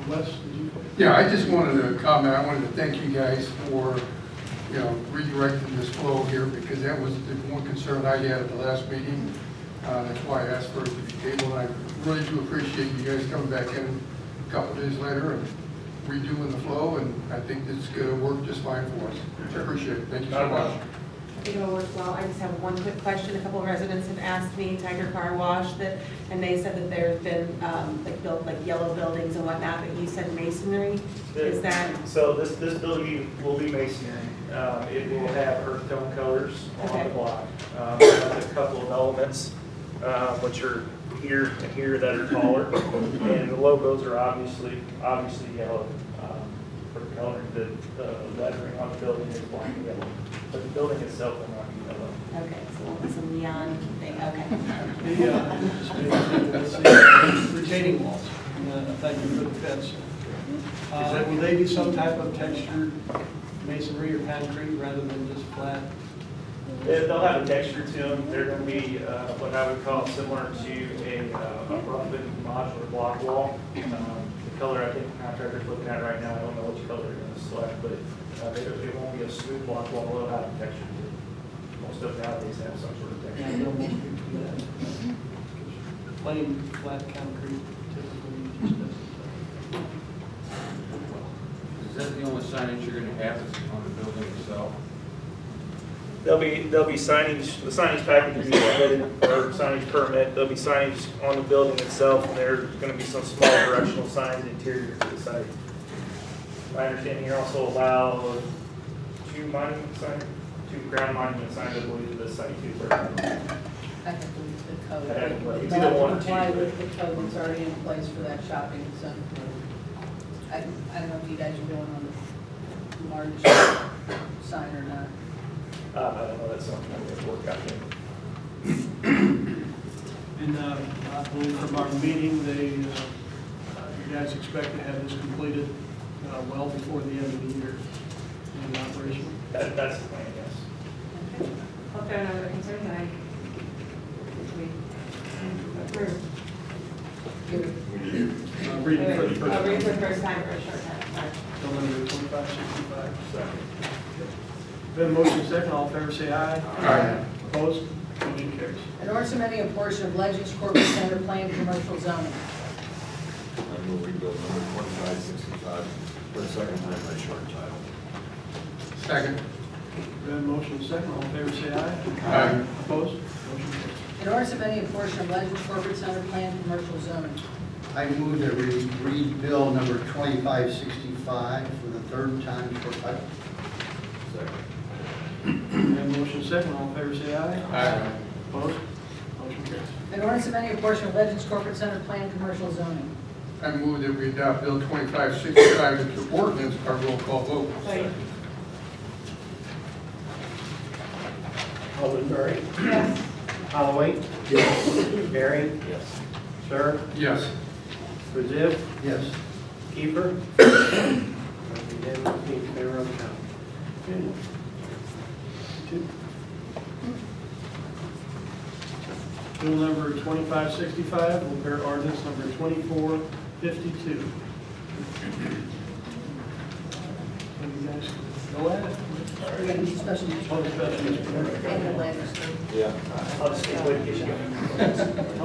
Wes, did you? Yeah, I just wanted to comment, I wanted to thank you guys for, redirecting this flow here, because that was the one concern I had at the last meeting. That's why I asked for it to be tabled, and I really do appreciate you guys coming back in a couple days later and redoing the flow, and I think it's going to work just fine for us. I appreciate it. Thank you so much. I think it'll work well. I just have one quick question. A couple of residents have asked me, Tiger Car Wash, and they said that there's been built yellow buildings and whatnot, but you said masonry. Is that? So this building will be masonry. It will have earth tone colors on the block. There's a couple of elements, which are here and here that are taller, and the logos are obviously yellow. For the color, the lettering on the building is black and yellow, but the building itself will not be yellow. Okay, so we'll put some neon thing, okay. The retaining walls, thank you for the fence. Will they be some type of textured masonry or concrete rather than just flat? They'll have a texture to them. They're going to be what I would call similar to a roughened modular block wall. The color I think the contractor's looking at right now, I don't know which color they're going to select, but it won't be a smooth block wall. It'll have a texture to it. Most of them nowadays have some sort of Yeah, texture. no, most people do that. Plain, flat concrete typically just doesn't. Is that the only signage you're going to have on the building itself? There'll be signage, the signage package will be submitted, or signage permit. There'll be signage on the building itself, and there's going to be some small directional signs interior to the site. My understanding, you also allow two ground monument signs, I believe, to the site too. I have to read the code. I have to look. It's It's either one or comply two. with the code that's already in place for that shopping center. I don't know if you guys are going on the large sign or not. I don't know, that's something that we have to work out here. And I believe from our meeting, you guys expect to have this completed well before the end of the year in operation. That's the plan, yes. Hope there are no other concerns, and approve. Read it for the first I'll read it for time. the first time for a short time, sorry. Bill number 2565. Second. Been motion second, all in favor say aye. Aye. Opposed? Motion carries. An ordinance amending a portion of Legends Corporate Center Plan Commercial Zoning. I move we bill number 2565 for the second time by short title. Second. Been motion second, all in favor say aye. Aye. Opposed? Motion carries. An ordinance amending a portion of Legends Corporate Center Plan Commercial Zoning. I move that we read bill number 2565 for the third time short title. Second. Been motion second, all in favor say aye. Aye. Opposed? Motion carries. An ordinance amending a portion of Legends Corporate Center Plan Commercial Zoning. I move that we adopt Bill 2565 into ordinance by roll call vote. Oldenburg. Yes. Holloway. Yes. Barry. Yes. Sir. Yes. Brazil. Yes. Kiefer. Unanimous in favor of the count. Okay. Two. Bill number 2565 will bear ordinance number 2452. What do you guys go at it? We got these special use Oh, the special use permit. and the land use. Yeah. I'll just keep waiting in case you go.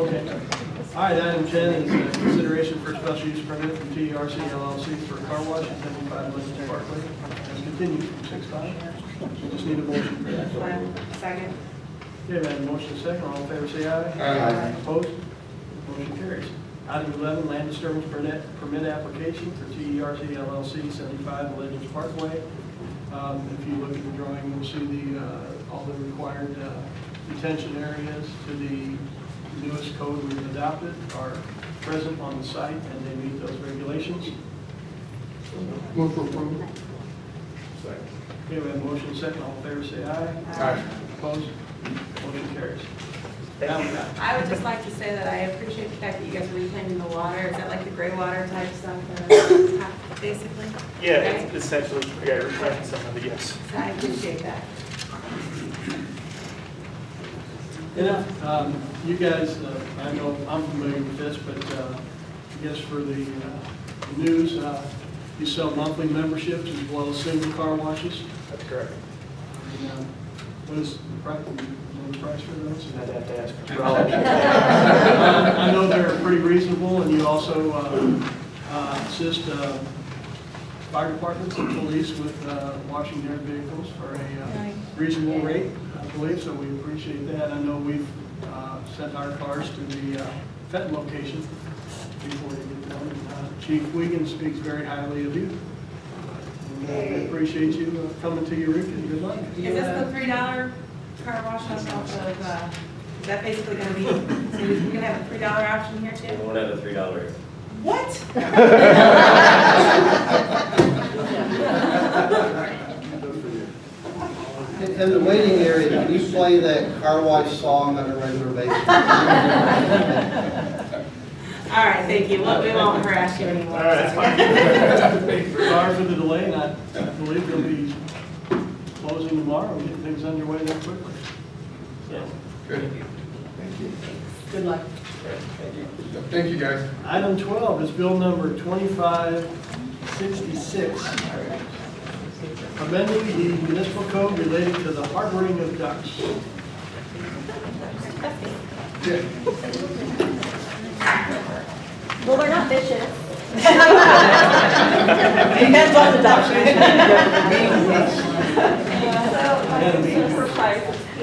Okay. All right, item 10 is consideration for special use permit from TRC LLC for a car wash at 75 Legends Parkway. That's continued from 6/5. Just need a motion for that. Second. Okay, we have a motion second. All in favor, say aye. Aye. Opposed? Motion carries. Item 11, land disturbance permit application for TRC LLC, 75 Legends Parkway. If you look at the drawing, you'll see all the required detention areas to the newest code we've adopted are present on the site, and they meet those regulations. Move for approval. Second. Okay, we have a motion second. All in favor, say aye. Aye. Opposed? Motion carries. Thank you. I would just like to say that I appreciate the fact that you guys are reclaiming the water. Is that like the gray water type stuff, basically? Yeah, Okay. it's essentially, yeah, reclaiming some of it, yes. So I appreciate that. And you guys, I know I'm familiar with this, but I guess for the news, you sell monthly memberships as well as single car washes. That's correct. And, what is the price for those? I'd have to ask. I know they're pretty reasonable, and you also assist fire departments and police with washing their vehicles for a reasonable rate, I believe, so we appreciate that. I know we've sent our cars to the Fenton location before they get done. And, Chief Wiegand speaks very highly of you. And, we appreciate you coming to Eureka. Good luck. Is this the $3 car wash off of, is that basically gonna be, so you're gonna have a $3 option here too? We won't have a $3. What? In the waiting area, do you play that car wash song on a regular basis? All right, thank you. Well, we won't harass you anymore. All right, that's fine. Sorry for the delay, and I believe they'll be closing tomorrow and getting things underway there quickly. So, Good. Good luck. Thank you, guys. Item 12 is bill number 2566, amending the municipal code relating to the harboring of ducks. Well, they're not vicious. Depends on the document. So, this requires PREIS. I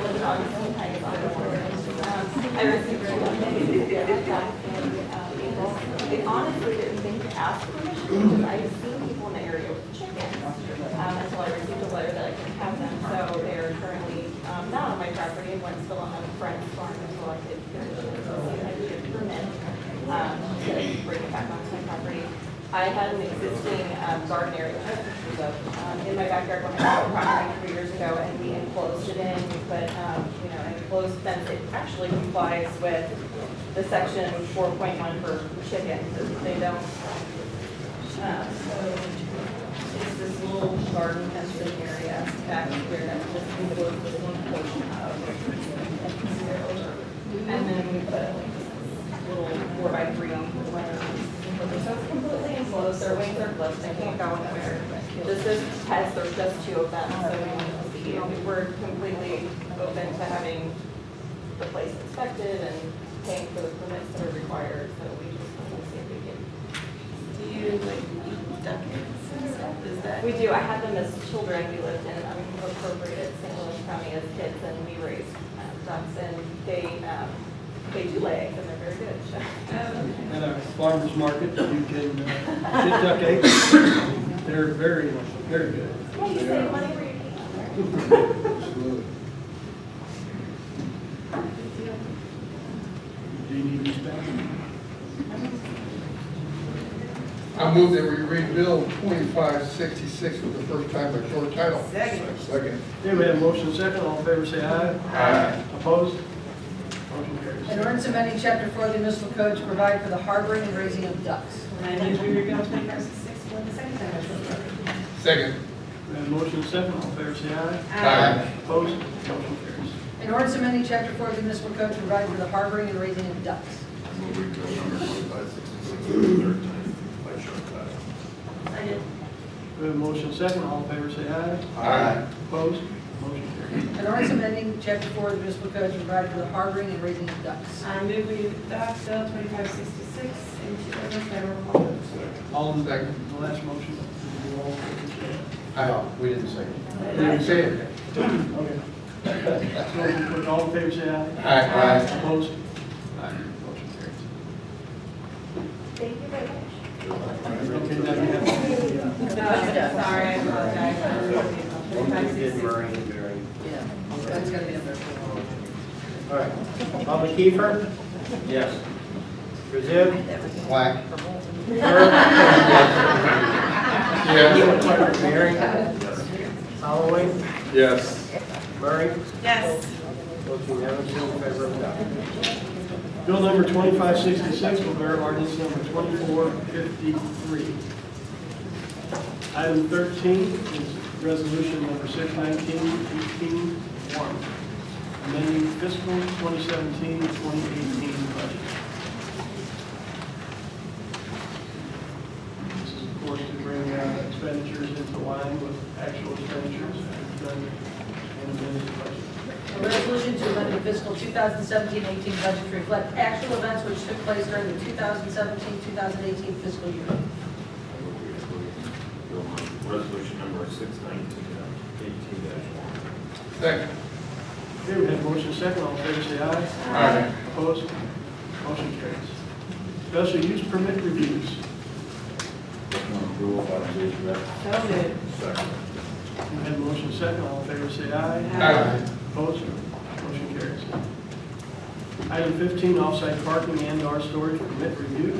live in Augustine Heights on the border. I received a notice back in April. They honestly didn't think to ask permission because I've seen people in the area with chickens until I received a letter that I could have them. So they're currently not on my property. One's still on my friend's farm until I could get a permit to bring it back onto my property. I had an existing garden area in my backyard when I bought the property 3 years ago, and we enclosed it in. We put, an enclosed fence. It actually complies with the section 4.1 for chickens. They don't. So it's this little garden fencing area back here that's just enclosed with one portion of. And then we put like this little 4x3 layer. So it's completely enclosed, their wings are clipped, they can't go anywhere. This is test, there's just 2 of them, so we're completely open to having the place inspected and paying for the permits that are required, so we just want to see if we can. Do you like eat duck eggs and stuff? Is that? We do, I had them as children, we lived in unincorporated St. Louis County as kids, and we raised ducks, and they do lay eggs, and they're very good. So. At our farmer's market, you can get duck eggs. They're very, very good. Yeah, you save money where you can. Do you need these back? I move that we read Bill 2566 for the first time by short title. Second. Second. Okay, we have a motion second. All in favor, say aye. Aye. Opposed? Motion carries. An ordinance amending chapter 4 of the municipal code to provide for the harboring and raising of ducks. And I move we read Bill 2566 for the second time by short title. Second. We have a motion second. All in favor, say aye. Aye. Opposed? Motion carries. An ordinance amending chapter 4 of the municipal code to provide for the harboring and raising of ducks. Second. We have a motion second. All in favor, say aye. Aye. Opposed? Motion carries. An ordinance amending chapter 4 of the municipal code to provide for the harboring and raising of ducks. I move we adopt Bill 2566 into ordinance by roll call vote. All in Second. the last motion. Roll call. Aye. We didn't say. Did you say it? Okay. So, all in favor, say aye. Aye. Opposed? Aye. Motion carries. Thank you very much. Okay, now you have. Sorry, I apologize. Yeah, that's got to be up there. All right. Bubba Kiefer? Yes. Brazil? Whack. Yes. Mary? Holloway? Yes. Murray? Yes. Vote unanimously in favor of adoption. Bill number 2566 will bear ordinance number 2453. Item 13 is resolution number 619, 18-1. amending fiscal 2017-2018 budget. This is, of course, to bring expenditures into line with actual expenditures done in amended budget. A resolution to amend the fiscal 2017-18 budget to reflect actual events which took place during the 2017-2018 fiscal year. Resolution number 619-18-1. Second. Okay, we have motion second, all in favor say aye. Aye. Opposed? Motion carries. Special use permit reviews. Recommend approval by the Judge Rep. So moved. Second. We have motion second, all in favor say aye. Aye. Opposed? Motion carries. Item 15, off-site parking and/or storage permit review.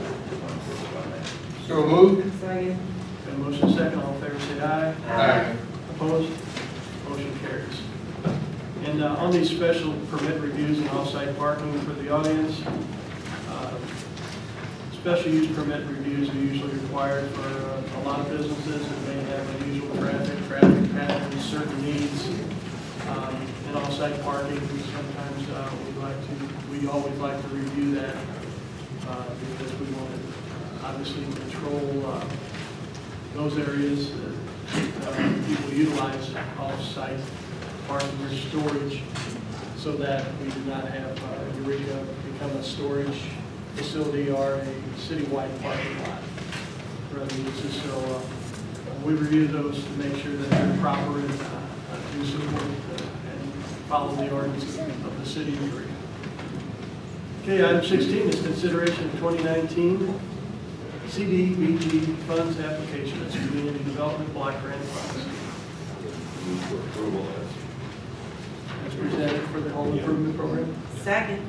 So moved. Second. Have motion second, all in favor say aye. Aye. Opposed? Motion carries. And on these special permit reviews and off-site parking for the audience, special use permit reviews are usually required for a lot of businesses that may have unusual traffic patterns, certain needs, and off-site parking. Sometimes we always like to review that because we want to obviously control those areas that people utilize off-site parking or storage, so that we do not have Eureka become a storage facility or a citywide parking lot for other uses. So we review those to make sure that they're proper and do support and follow the ordinances of the city of Eureka. Okay, item 16 is consideration of 2019 CDBG funds application. It's Community Development Block Grant Funds. Move for approval As presented for the home improvement program. Second.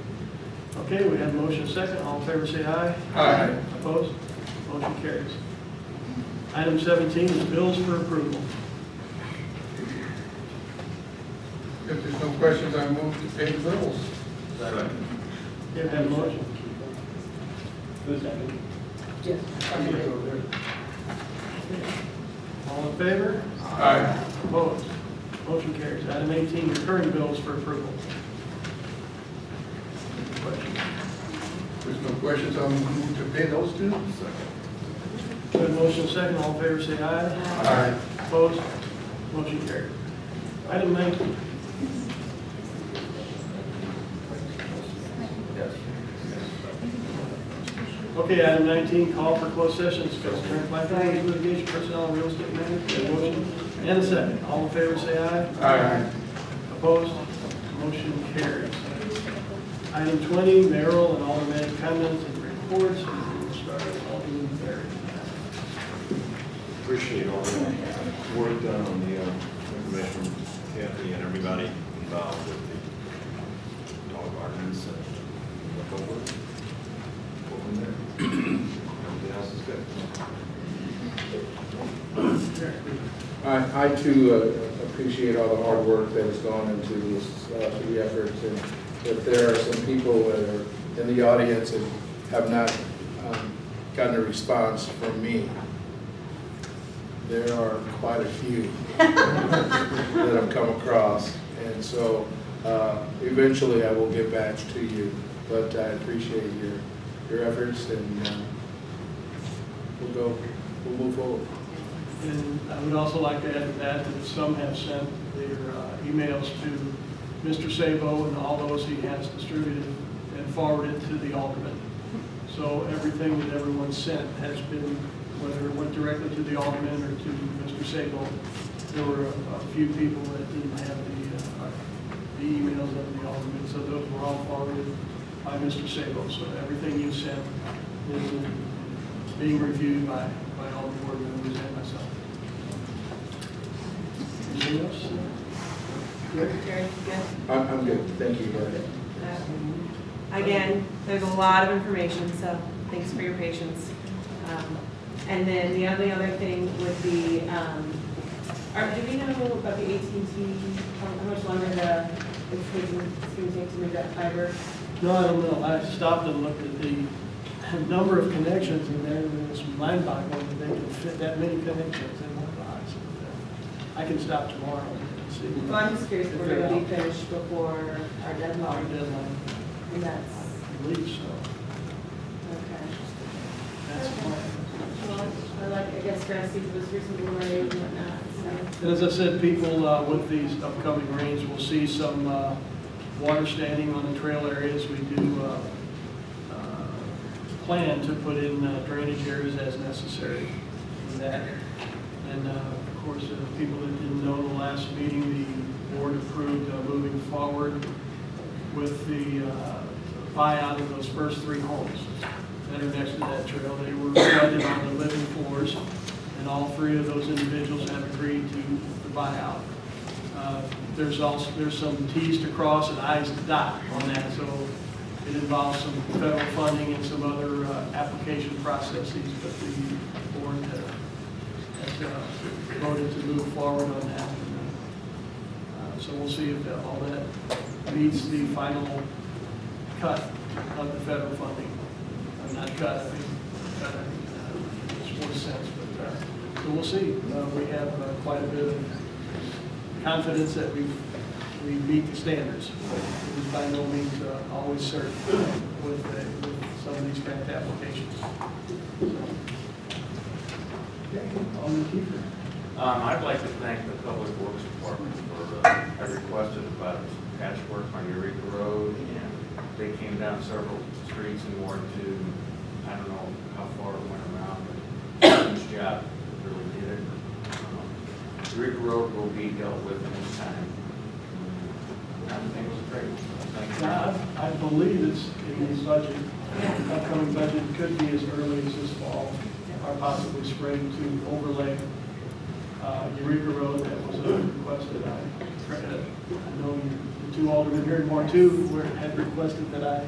Okay, we have motion second. All in favor say aye. Aye. Opposed? Motion carries. Item 17 is bills for approval. If there's no questions, I move to pay the bills. Second. Okay, we have a motion. Yes. All in favor? Aye. Opposed? Motion carries. Item 18, recurring bills for approval. Questions? If there's no questions, I'll move to pay those two. Second. We have motion second. All in favor say aye. Aye. Opposed? Motion carries. Item 19. Yes. Okay, item 19, call for closed session, discuss current litigation, litigation, personnel, and real estate matters. We have a motion and a second. All in favor say aye. Aye. Opposed? Motion carries. Item 20, mayoral and aldermen comments and reports. We'll start with Alderman Berry. Appreciate all the work done on the information from Kathy and everybody involved with the dog ordinance and look over it. Go from there. Everything else is good. I too appreciate all the hard work that has gone into this, the efforts. And if there are some people that are in the audience and have not gotten a response from me, there are quite a few that I've come across. And so eventually I will get back to you, but I appreciate your efforts, and we'll move forward. And I would also like to add to that some have sent their emails to Mr. Sabo and all those he has distributed and forwarded to the aldermen. So everything that everyone sent has been, whether it went directly to the aldermen or to Mr. Sabo. There were a few people that didn't have the emails of the aldermen, so those were all forwarded by Mr. Sabo. So everything you sent is being reviewed by all the board members and myself. Anything else? Good? Jerry, good? I'm good. Thank you, Gary. Again, there's a lot of information, so thanks for your patience. And then the only other thing would be, do we know about the AT&T, how much longer it's going to take to move that fiber? No, I don't know. I stopped and looked at the number of connections in there, and it's mind-boggling that they can fit that many connections in one box. I can stop tomorrow and see. Well, I'm just curious, if we're gonna be finished before our Our deadline, deadline, and that's, I believe so. okay. That's the plan. Well, I guess grass seed was reasonably raised and whatnot, so. And as I said, people with these upcoming rains will see some water standing on the trail areas. We do plan to put in drainage areas as necessary in that. And of course, people that didn't know the last meeting, the board approved moving forward with the buyout of those first 3 homes that are next to that trail. They were flooded on the living floors, and all 3 of those individuals have agreed to the buyout. There's some T's to cross and I's to dot on that, so it involves some federal funding and some other application processes, but the board has voted to move forward on that. So we'll see if all that meets the final cut of the federal funding. Not cut, I mean, cut, it's 4 cents, but, so we'll see. We have quite a bit of confidence that we meet the standards. It is by no means always certain with some of these grant applications. Okay, Alderman Kiefer. I'd like to thank the Public Works Department for, I requested about patchwork on Eureka Road, and they came down several streets in Ward 2. I don't know how far it went around, but huge job, really did it. Eureka Road will be dealt with in this time. Everything was great. Thank you. I believe it's in the budget, the upcoming budget could be as early as this fall, or possibly spring, to overlay Eureka Road that was requested. I know the 2 aldermen here in Ward 2 had requested that I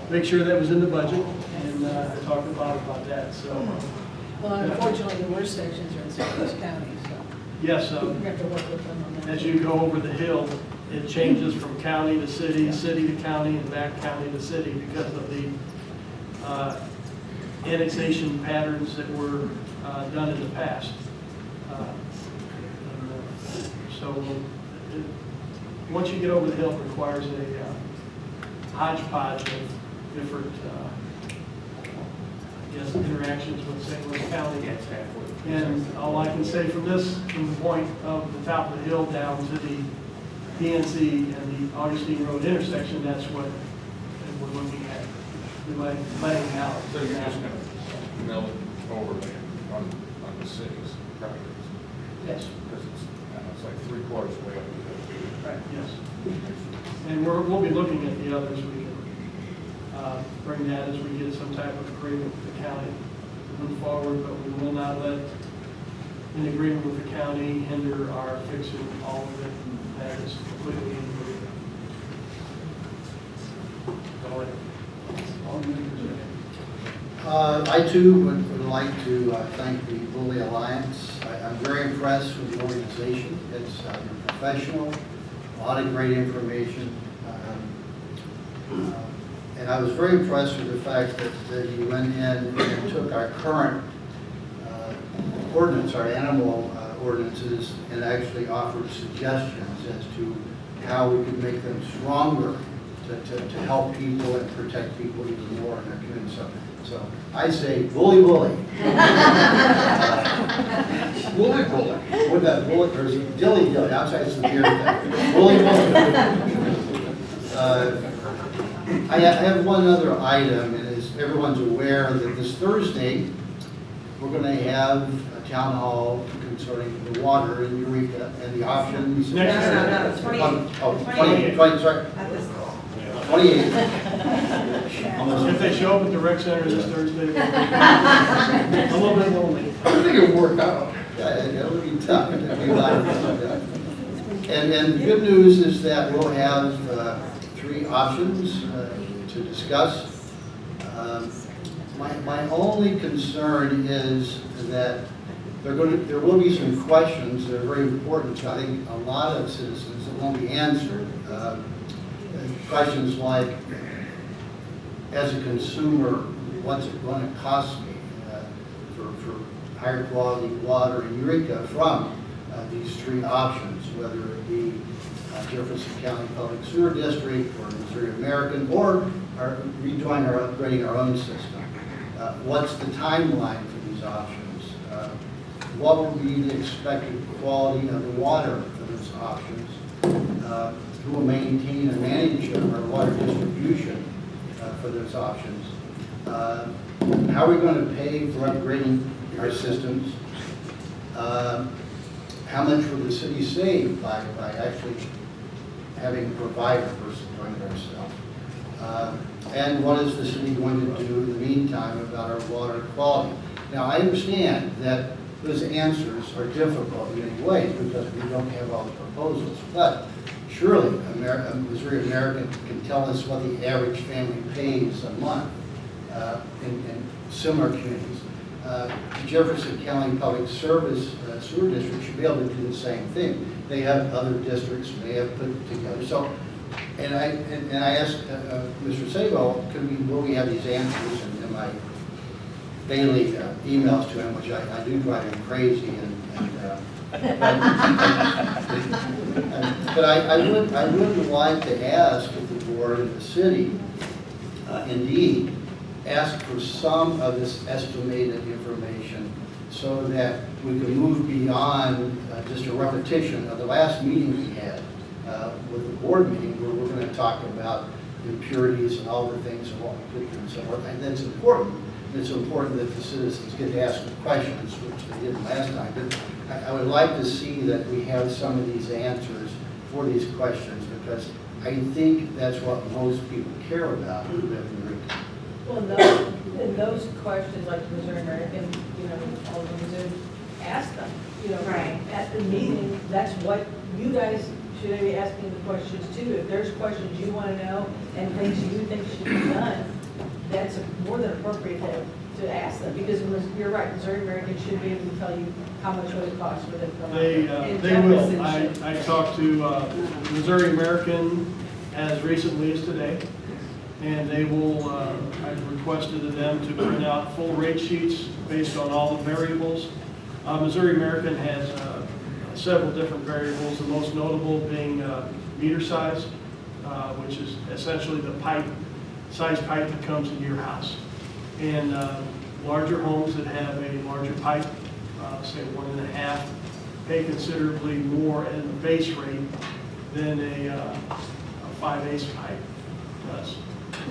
make sure that was in the budget, and I talked about that, so. Well, unfortunately, the worst sections are in Southwest County, so Yes, we have to work with them on that. as you go over the hill, it changes from county to city, city to county, and back county to city because of the annexation patterns that were done in the past. So once you get over the hill, it requires a hodgepodge of different, I guess, interactions with St. Louis County. And all I can say from the point of the top of the hill down to the PNC and the Augustine Road intersection, that's what we're looking at. We might laying out. So you're just going to mill it over on the city's properties? Yes. Because it's like 3/4 way up the Right, yes. And we'll be looking at the others. We can bring that as we get some type of agreement with the county to move forward, but we will not let an agreement with the county hinder our fixing all of it. That is completely in agreement. I too would like to thank the Bully Alliance. I'm very impressed with the organization. It's professional, a lot of great information. And I was very impressed with the fact that you went in and took our current ordinance, our animal ordinances, and actually offered suggestions as to how we could make them stronger to help people and protect people even more in their community. So I say bully. Bully. With that bullet, or is it dilly. Outside it's the beer thing. Bully. I have one other item, and as everyone's aware that this Thursday, we're going to have a town hall concerning the water in Eureka and the options. No, 28. 28, sorry. 28. If they show up at the rec center this Thursday, a little bit lonely. I think it'll work out. Yeah, it'll be tough. It'll be live. And the good news is that we'll have 3 options to discuss. My only concern is that there will be some questions that are very important to, I think, a lot of citizens that won't be answered. Questions like, as a consumer, what's it going to cost me for higher quality water in Eureka from these 3 options, whether it be Jefferson County Public Sewer District or Missouri American, or are redoing or upgrading our own system. What's the timeline for these options? What will be the expected quality of the water for those options? Who will maintain and manage our water distribution for those options? How are we going to pay for upgrading our systems? How much will the city save by actually having a provider versus doing it ourselves? And what is the city going to do in the meantime about our water quality? Now, I understand that those answers are difficult in many ways because we don't have all the proposals, but surely Missouri American can tell us what the average family pays a month in similar communities. Jefferson County Public Service Sewer District should be able to do the same thing. They have other districts they have put together. So, and I asked Mr. Sabo, will we have these answers in my daily emails to him, which I do drive him crazy. But I would like to ask if the board and the city indeed ask for some of this estimated information so that we can move beyond just a repetition of the last meeting we had with the board meeting where we're going to talk about impurities and all the things and what we put and so forth. And that's important. It's important that the citizens get to ask the questions, which they didn't last time. But I would like to see that we have some of these answers for these questions because I think that's what most people care about who live in Eureka. Well, and those questions, like Missouri American, Aldermen do, ask them, Right. at the meeting. That's what you guys should be asking the questions too. If there's questions you want to know and things you think should be done, that's more than appropriate to ask them, because you're right, Missouri American should be able to tell you how much would it cost for them to come out. They will. I talked to Missouri American as recently as today, and they will, I've requested of them to print out full rate sheets based on all the variables. Missouri American has several different variables, the most notable being meter size, which is essentially the size pipe that comes into your house. And larger homes that have a larger pipe, say 1.5, pay considerably more in the base rate than a 5/8 pipe does.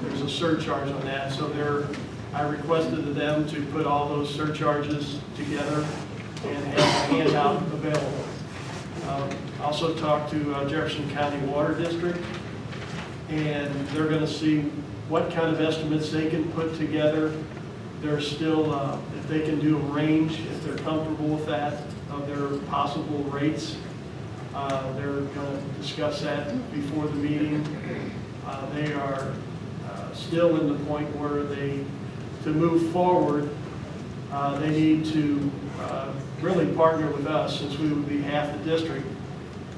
There's a surcharge on that, so I requested of them to put all those surcharges together and have a handout available. Also talked to Jefferson County Water District, and they're going to see what kind of estimates they can put together. They're still, if they can do a range, if they're comfortable with that, of their possible rates. They're going to discuss that before the meeting. They are still in the point where to move forward, they need to really partner with us, since we would be half the district,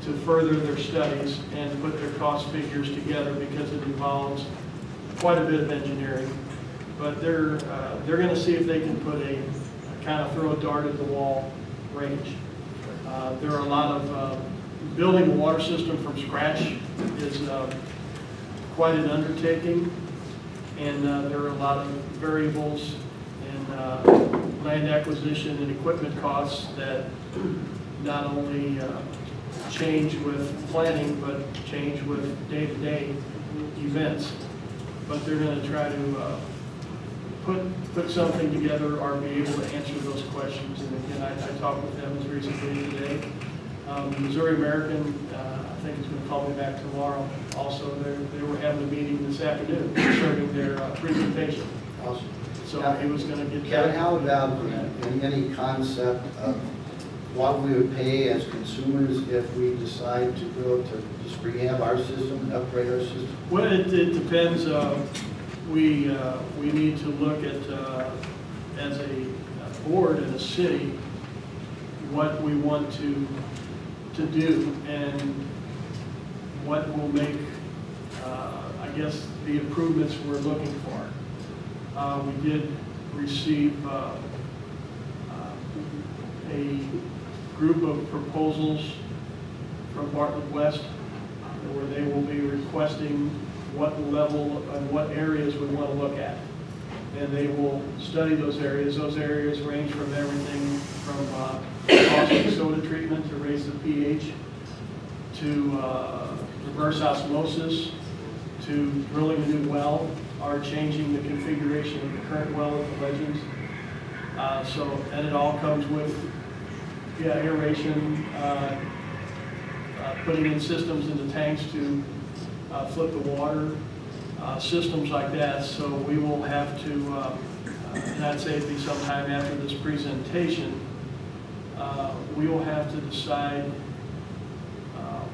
to further their studies and put their cost figures together, because it involves quite a bit of engineering. But they're going to see if they can put a kind of throw a dart at the wall range. There are a lot of building a water system from scratch is quite an undertaking, and there are a lot of variables in land acquisition and equipment costs that not only change with planning, but change with day-to-day events. But they're going to try to put something together or be able to answer those questions. And again, I talked with them as recently as today. Missouri American, I think is going to call me back tomorrow. Also, they were having a meeting this afternoon concerning their presentation. Awesome. So he was going to get Kevin, that. how about any concept of what we would pay as consumers if we decide to go to just rehab our system and upgrade our system? Well, it depends. We need to look at, as a board and a city, what we want to do and what will make, I guess, the improvements we're looking for. We did receive a group of proposals from Bartlett West where they will be requesting what level and what areas we want to look at. And they will study those areas. Those areas range from everything from caustic soda treatment to raise the pH, to reverse osmosis, to drilling a new well, or changing the configuration of the current well at the Legends. And it all comes with aeration, putting in systems in the tanks to flip the water, systems like that. So we will have to, and I'd say it'd be sometime after this presentation, we will have to decide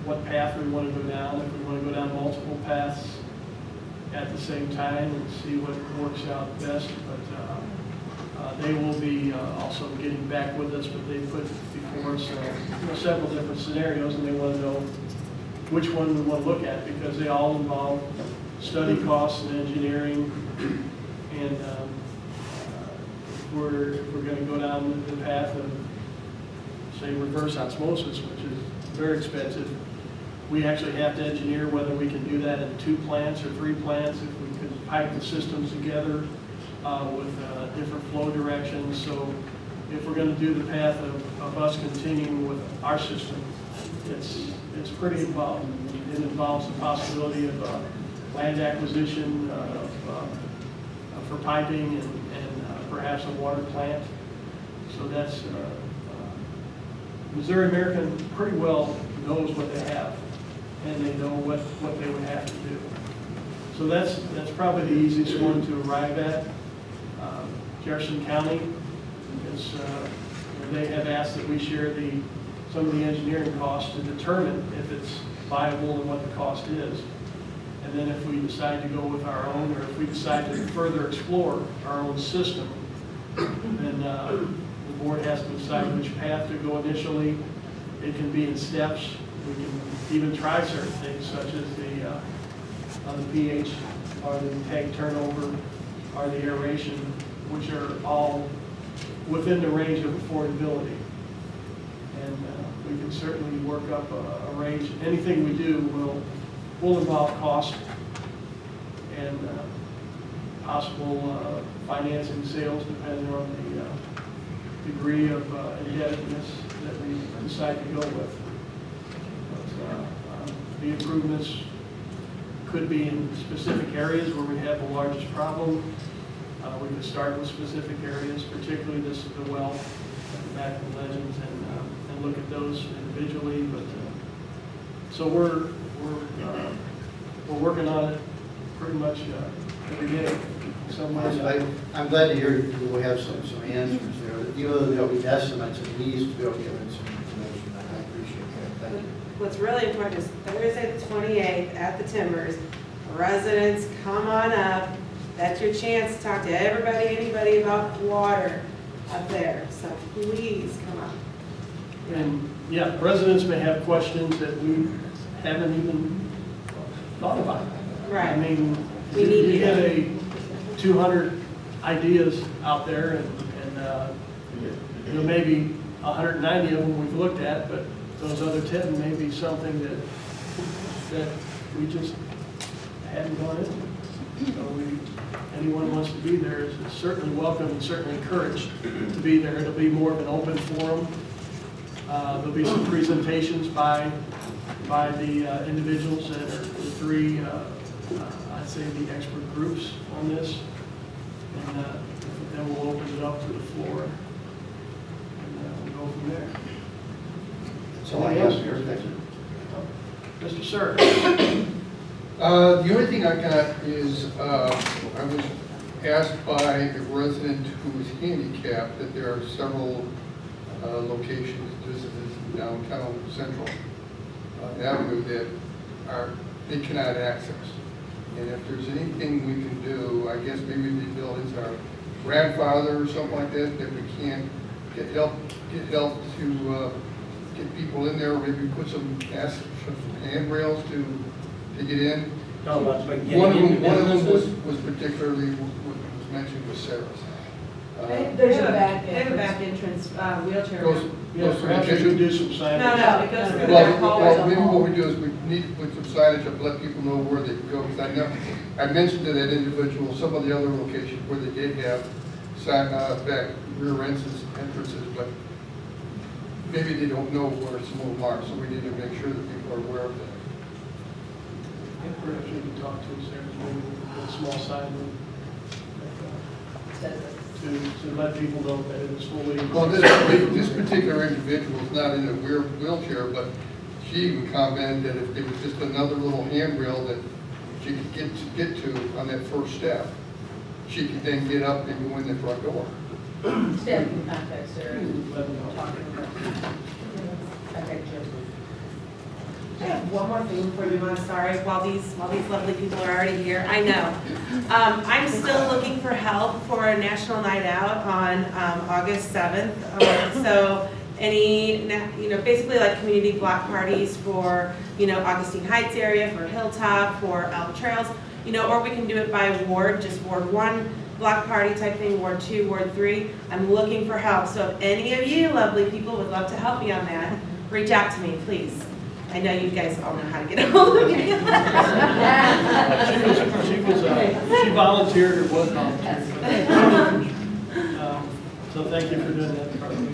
what path we want to go down, if we want to go down multiple paths at the same time and see what works out best. But they will be also getting back with us, but they put before us several different scenarios, and they want to know which one we want to look at, because they all involve study costs and engineering. And if we're going to go down the path of, say, reverse osmosis, which is very expensive, we actually have to engineer whether we can do that in 2 plants or 3 plants, if we could pipe the systems together with different flow directions. So if we're going to do the path of us continuing with our system, it's pretty involved. It involves the possibility of land acquisition for piping and perhaps a water plant. So that's, Missouri American pretty well knows what they have, and they know what they would have to do. So that's probably the easiest one to arrive at. Jefferson County, because they have asked that we share some of the engineering costs to determine if it's viable and what the cost is. And then if we decide to go with our own, or if we decide to further explore our own system, then the board has to decide which path to go initially. It can be in steps. We can even try certain things, such as the pH, or the tank turnover, or the aeration, which are all within the range of affordability. And we can certainly work up a range. Anything we do will involve cost and possible financing sales, depending on the degree of indebtedness that we decide to go with. But the improvements could be in specific areas where we have the largest problem. We could start with specific areas, particularly the well at the back of the Legends, and look at those individually. But so we're working on it pretty much every day. I'm glad to hear you will have some answers there. Even though there'll be estimates, at least to be able to give it some information. I appreciate that. Thank you. What's really important is Thursday the 28th at the Timbers. Residents, come on up. That's your chance to talk to everybody, anybody about water up there. So please come up. And yeah, residents may have questions that we haven't even thought about. Right. I mean, We need you to. get 200 ideas out there, and maybe 190 of them we've looked at, but those other 10 may be something that we just hadn't gone into. So anyone who wants to be there is certainly welcome and certainly encouraged to be there. It'll be more of an open forum. There'll be some presentations by the individuals that are the 3, I'd say, the expert groups on this. And then we'll open it up to the floor, and we'll go from there. That's all I have, Mayor. Thank you. Mr. Sir. The only thing I got is, I was asked by a resident who is handicapped that there are several locations, this is downtown Central Avenue, that they cannot access. And if there's anything we can do, I guess maybe we build into our grandfather or something like that, that we can get help to get people in there, or maybe put some handrails to get in. One of them was particularly was mentioned was Sarah's. There's a back entrance, wheelchair. Yeah, perhaps we should do some signage. No, it goes through Well, their hall. well, maybe what we do is we need to put some signage up, let people know where they can go, because I know, I mentioned to that individual some of the other locations where they did have sign, back rear entrances, but maybe they don't know where some of them are, so we need to make sure that people are aware of that. Perhaps we can talk to us there, maybe with a small sign to let people know that it is fully. Well, this particular individual is not in a wheelchair, but she even commented that if there was just another little handrail that she could get to on that first step, she could then get up and go in the front door. Staff can contact Sarah and talk to her. Okay, Jim. I have one more thing for you, I'm sorry, while these lovely people are already here, I know. I'm still looking for help for a national night out on August 7th. So any, basically like community block parties for, Augustine Heights area, for Hilltop, for Elk Trails, or we can do it by ward, just Ward 1 block party type thing, Ward 2, Ward 3. I'm looking for help, so if any of you lovely people would love to help me on that, reach out to me, please. I know you guys all know how to get a hold of me. She volunteered or was volunteered. So thank you for doing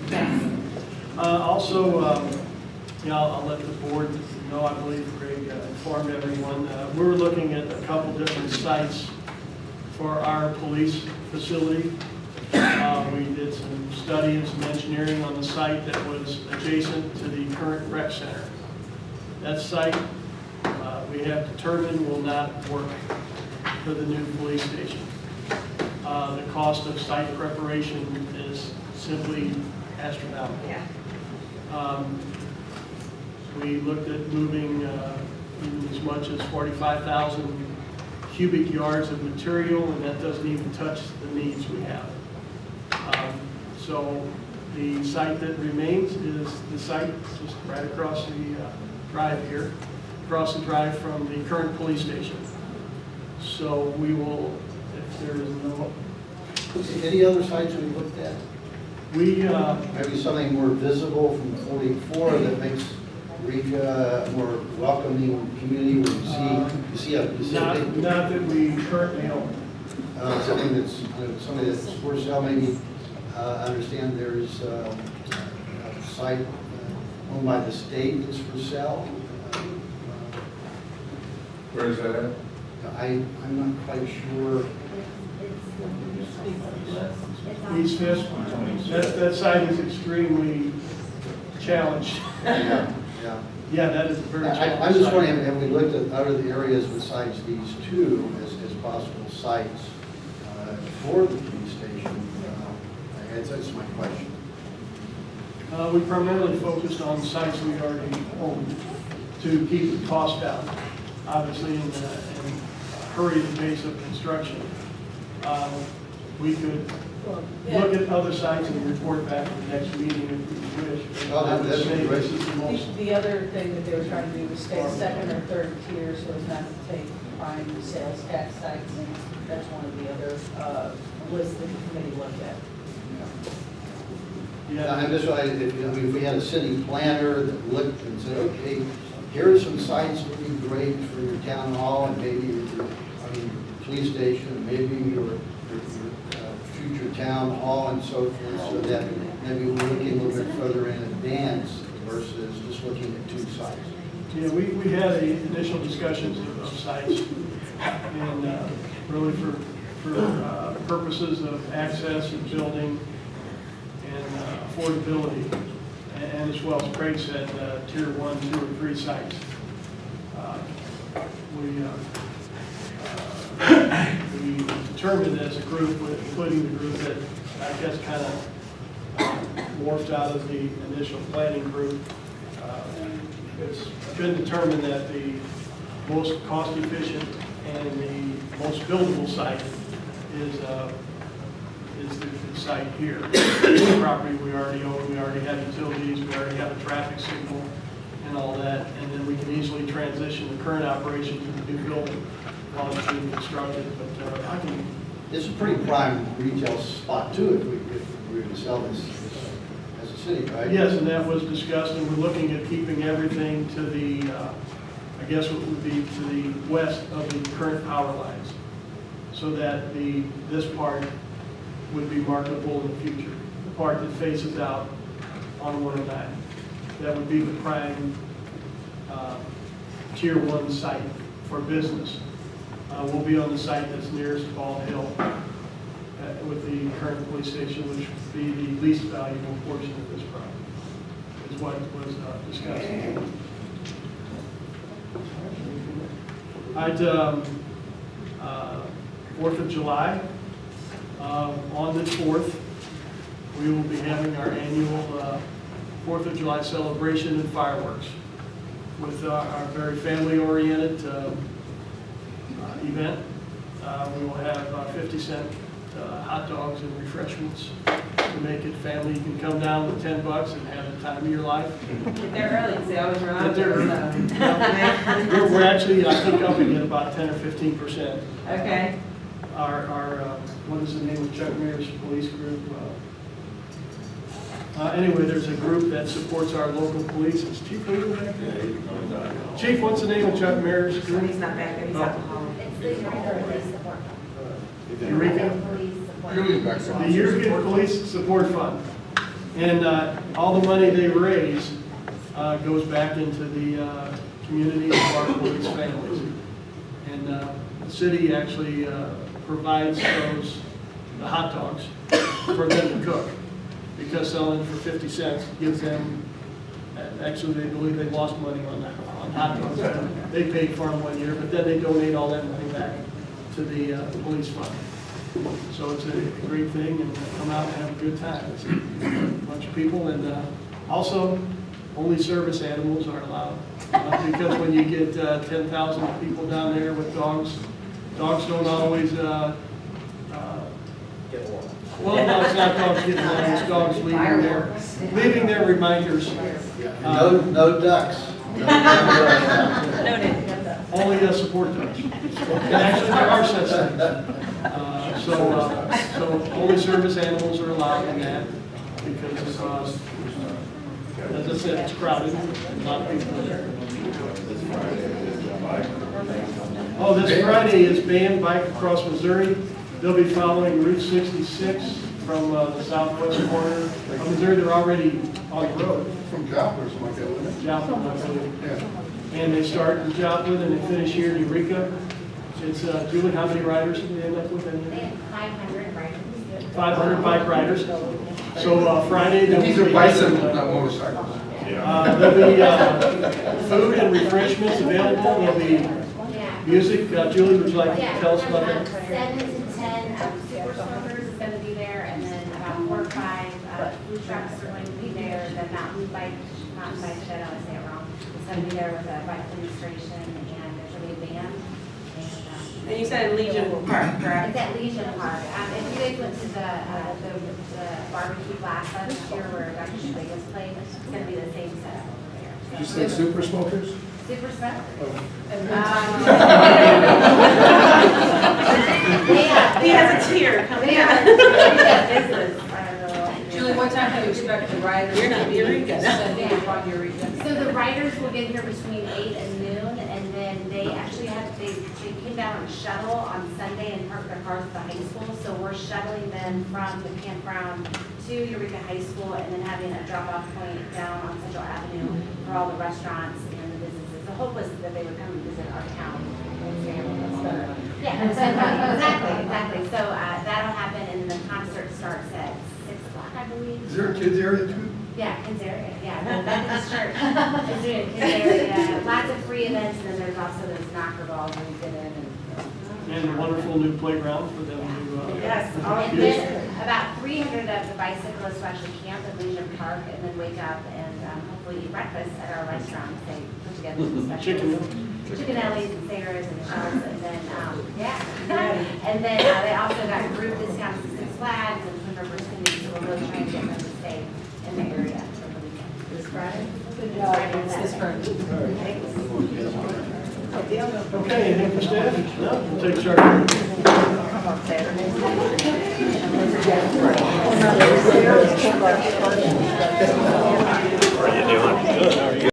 that. Also, I'll let the board know, I believe Greg informed everyone. We're looking at a couple different sites for our police facility. We did some study and some engineering on the site that was adjacent to the current rec center. That site, we have determined will not work for the new police station. The cost of site preparation is simply astronomical. Yeah. We looked at moving even as much as 45,000 cubic yards of material, and that doesn't even touch the needs we have. So the site that remains is the site just right across the drive here, across the drive from the current police station. So we will, if there is no... Any other sites we looked at? We... Maybe something more visible from 44 that makes Eureka a more welcoming community where you see a not that we currently own. something that's for sale, maybe. I understand there's a site owned by the state that's for sale. Where is that at? I'm not quite sure. East Fifth, that site is extremely challenged. Yeah. Yeah, that is a very challenging I'm just site. wondering, have we looked at other areas besides these two as possible sites for the police station? That's my question. We primarily focused on sites we already own to keep the cost down, obviously, and hurry the pace of construction. We could look at other sites and report back at the next meeting if we wish. Oh, I would that'd be say great. this is the most- The other thing that they were trying to do was stay second or third tier, so as not to take prime sales tax sites. That's one of the other lists that the committee looked at. Yeah. And this way, if we had a city planner that looked and said, okay, here are some sites that would be great for your town hall and maybe your police station, and maybe your future town hall and so forth, so that maybe we're looking a little bit further in advance versus just looking at two sites. Yeah, we had the initial discussions of sites, and really for purposes of access and building and affordability, and as well as Craig said, tier 1, 2, or 3 sites. We determined as a group, including the group that I guess kind of morphed out of the initial planning group, it's been determined that the most cost efficient and the most buildable site is the site here. The property we already own, we already have utilities, we already have a traffic signal and all that, and then we can easily transition the current operation to the new building while it's being constructed. But I can... It's a pretty prime retail spot too if we were to sell this as a city, right? Yes, and that was discussed, and we're looking at keeping everything to the, I guess what would be to the west of the current power lines, so that this part would be marketable in the future. The part that faces out on 109. That would be the prime tier 1 site for business. We'll be on the site that's nearest Bald Hill with the current police station, which would be the least valuable portion of this property, is what was discussed. I'd, 4th of July, on the 4th, we will be having our annual 4th of July celebration and fireworks with our very family-oriented event. We will have 50-cent hot dogs and refreshments to make it family. You can come down with $10 and have the time of your life. Get there early, because they always run out. Get there early. We're actually, I think, up again about 10 or 15%. Okay. Our what is the name of Chuck Mears police group? Anyway, there's a group that supports our local police. Is Chief Leader back there? Chief, what's the name of Chuck Mears' group? He's not back there, he's out in the hall. It's the Eureka Police Support Fund. Eureka? The Eureka Police Support Fund. And all the money they raise goes back into the community of our police families. And the city actually provides the hot dogs for them to cook, because selling for 50 cents gives them, actually they believe they lost money on hot dogs. They paid for them one year, but then they donate all that money back to the police fund. So it's a great thing, and come out and have a good time. It's a bunch of people, and also only service animals are allowed. Because when you get 10,000 people down there with dogs don't always, Get along. well, no, it's not dogs getting along, it's dogs leaving their reminders. No ducks. Only support dogs. And actually, there are such things. So only service animals are allowed in that, because as I said, it's crowded, a lot of people there. Oh, this Friday is Band Bike Across Missouri. They'll be following Route 66 from the southwest corner of Missouri. They're already on the road. From Joplin or something like that, wasn't it? Joplin, I believe. Yeah. And they start in Joplin and they finish here in Eureka. It's, Julie, how many riders did they end up with? They have 500 riders. 500 bike riders. So Friday, there'll These are be bicycles, not motorcycles. there'll be food and refreshments available. There'll be music. Julie, would you like to tell us about that? 7 to 10 super smokers is going to be there, and then about 4 or 5 food trucks are going to be there. The mountain bike shed, I always say it wrong, is going to be there with a bike demonstration, and there's going to be a band. And you said Legion Park, correct? It's at Legion Park. If you guys went to the barbecue last year where Dr. Vegas played, it's going to be the same setup over there. Did you say super smokers? Super smokers. He has a tear coming out. Julie, what time do you expect the riders? You're not Eureka. On Eureka. So the riders will get here between 8 and noon, and then they actually they came down on a shuttle on Sunday and parked their cars at the high school. So we're shuttling them from the campground to Eureka High School, and then having a drop-off point down on Central Avenue for all the restaurants and the businesses. The hope was that they would come and visit our town. Yeah, exactly. So that'll happen, and then the concert starts at 6 o'clock, I believe. Is there a kids area too? Yeah, kids area, yeah, no, Methodist Church is doing kids area, lots of free events, and then there's also those knocker balls where you get in And a wonderful new playground for them to. Yes, and then about 300 of the bicyclists will actually camp at Legion Park and then wake up and hopefully eat breakfast at our restaurant. They put together some special chickenellis and Sarah's and Michelle's, and then, and then they also got group discounts at Six Flags and some opportunities, so we're really trying to get them to stay in the area for the weekend. This Friday? This Friday. Okay, anything for staff? No, we'll take charge. Saturday. Thank you.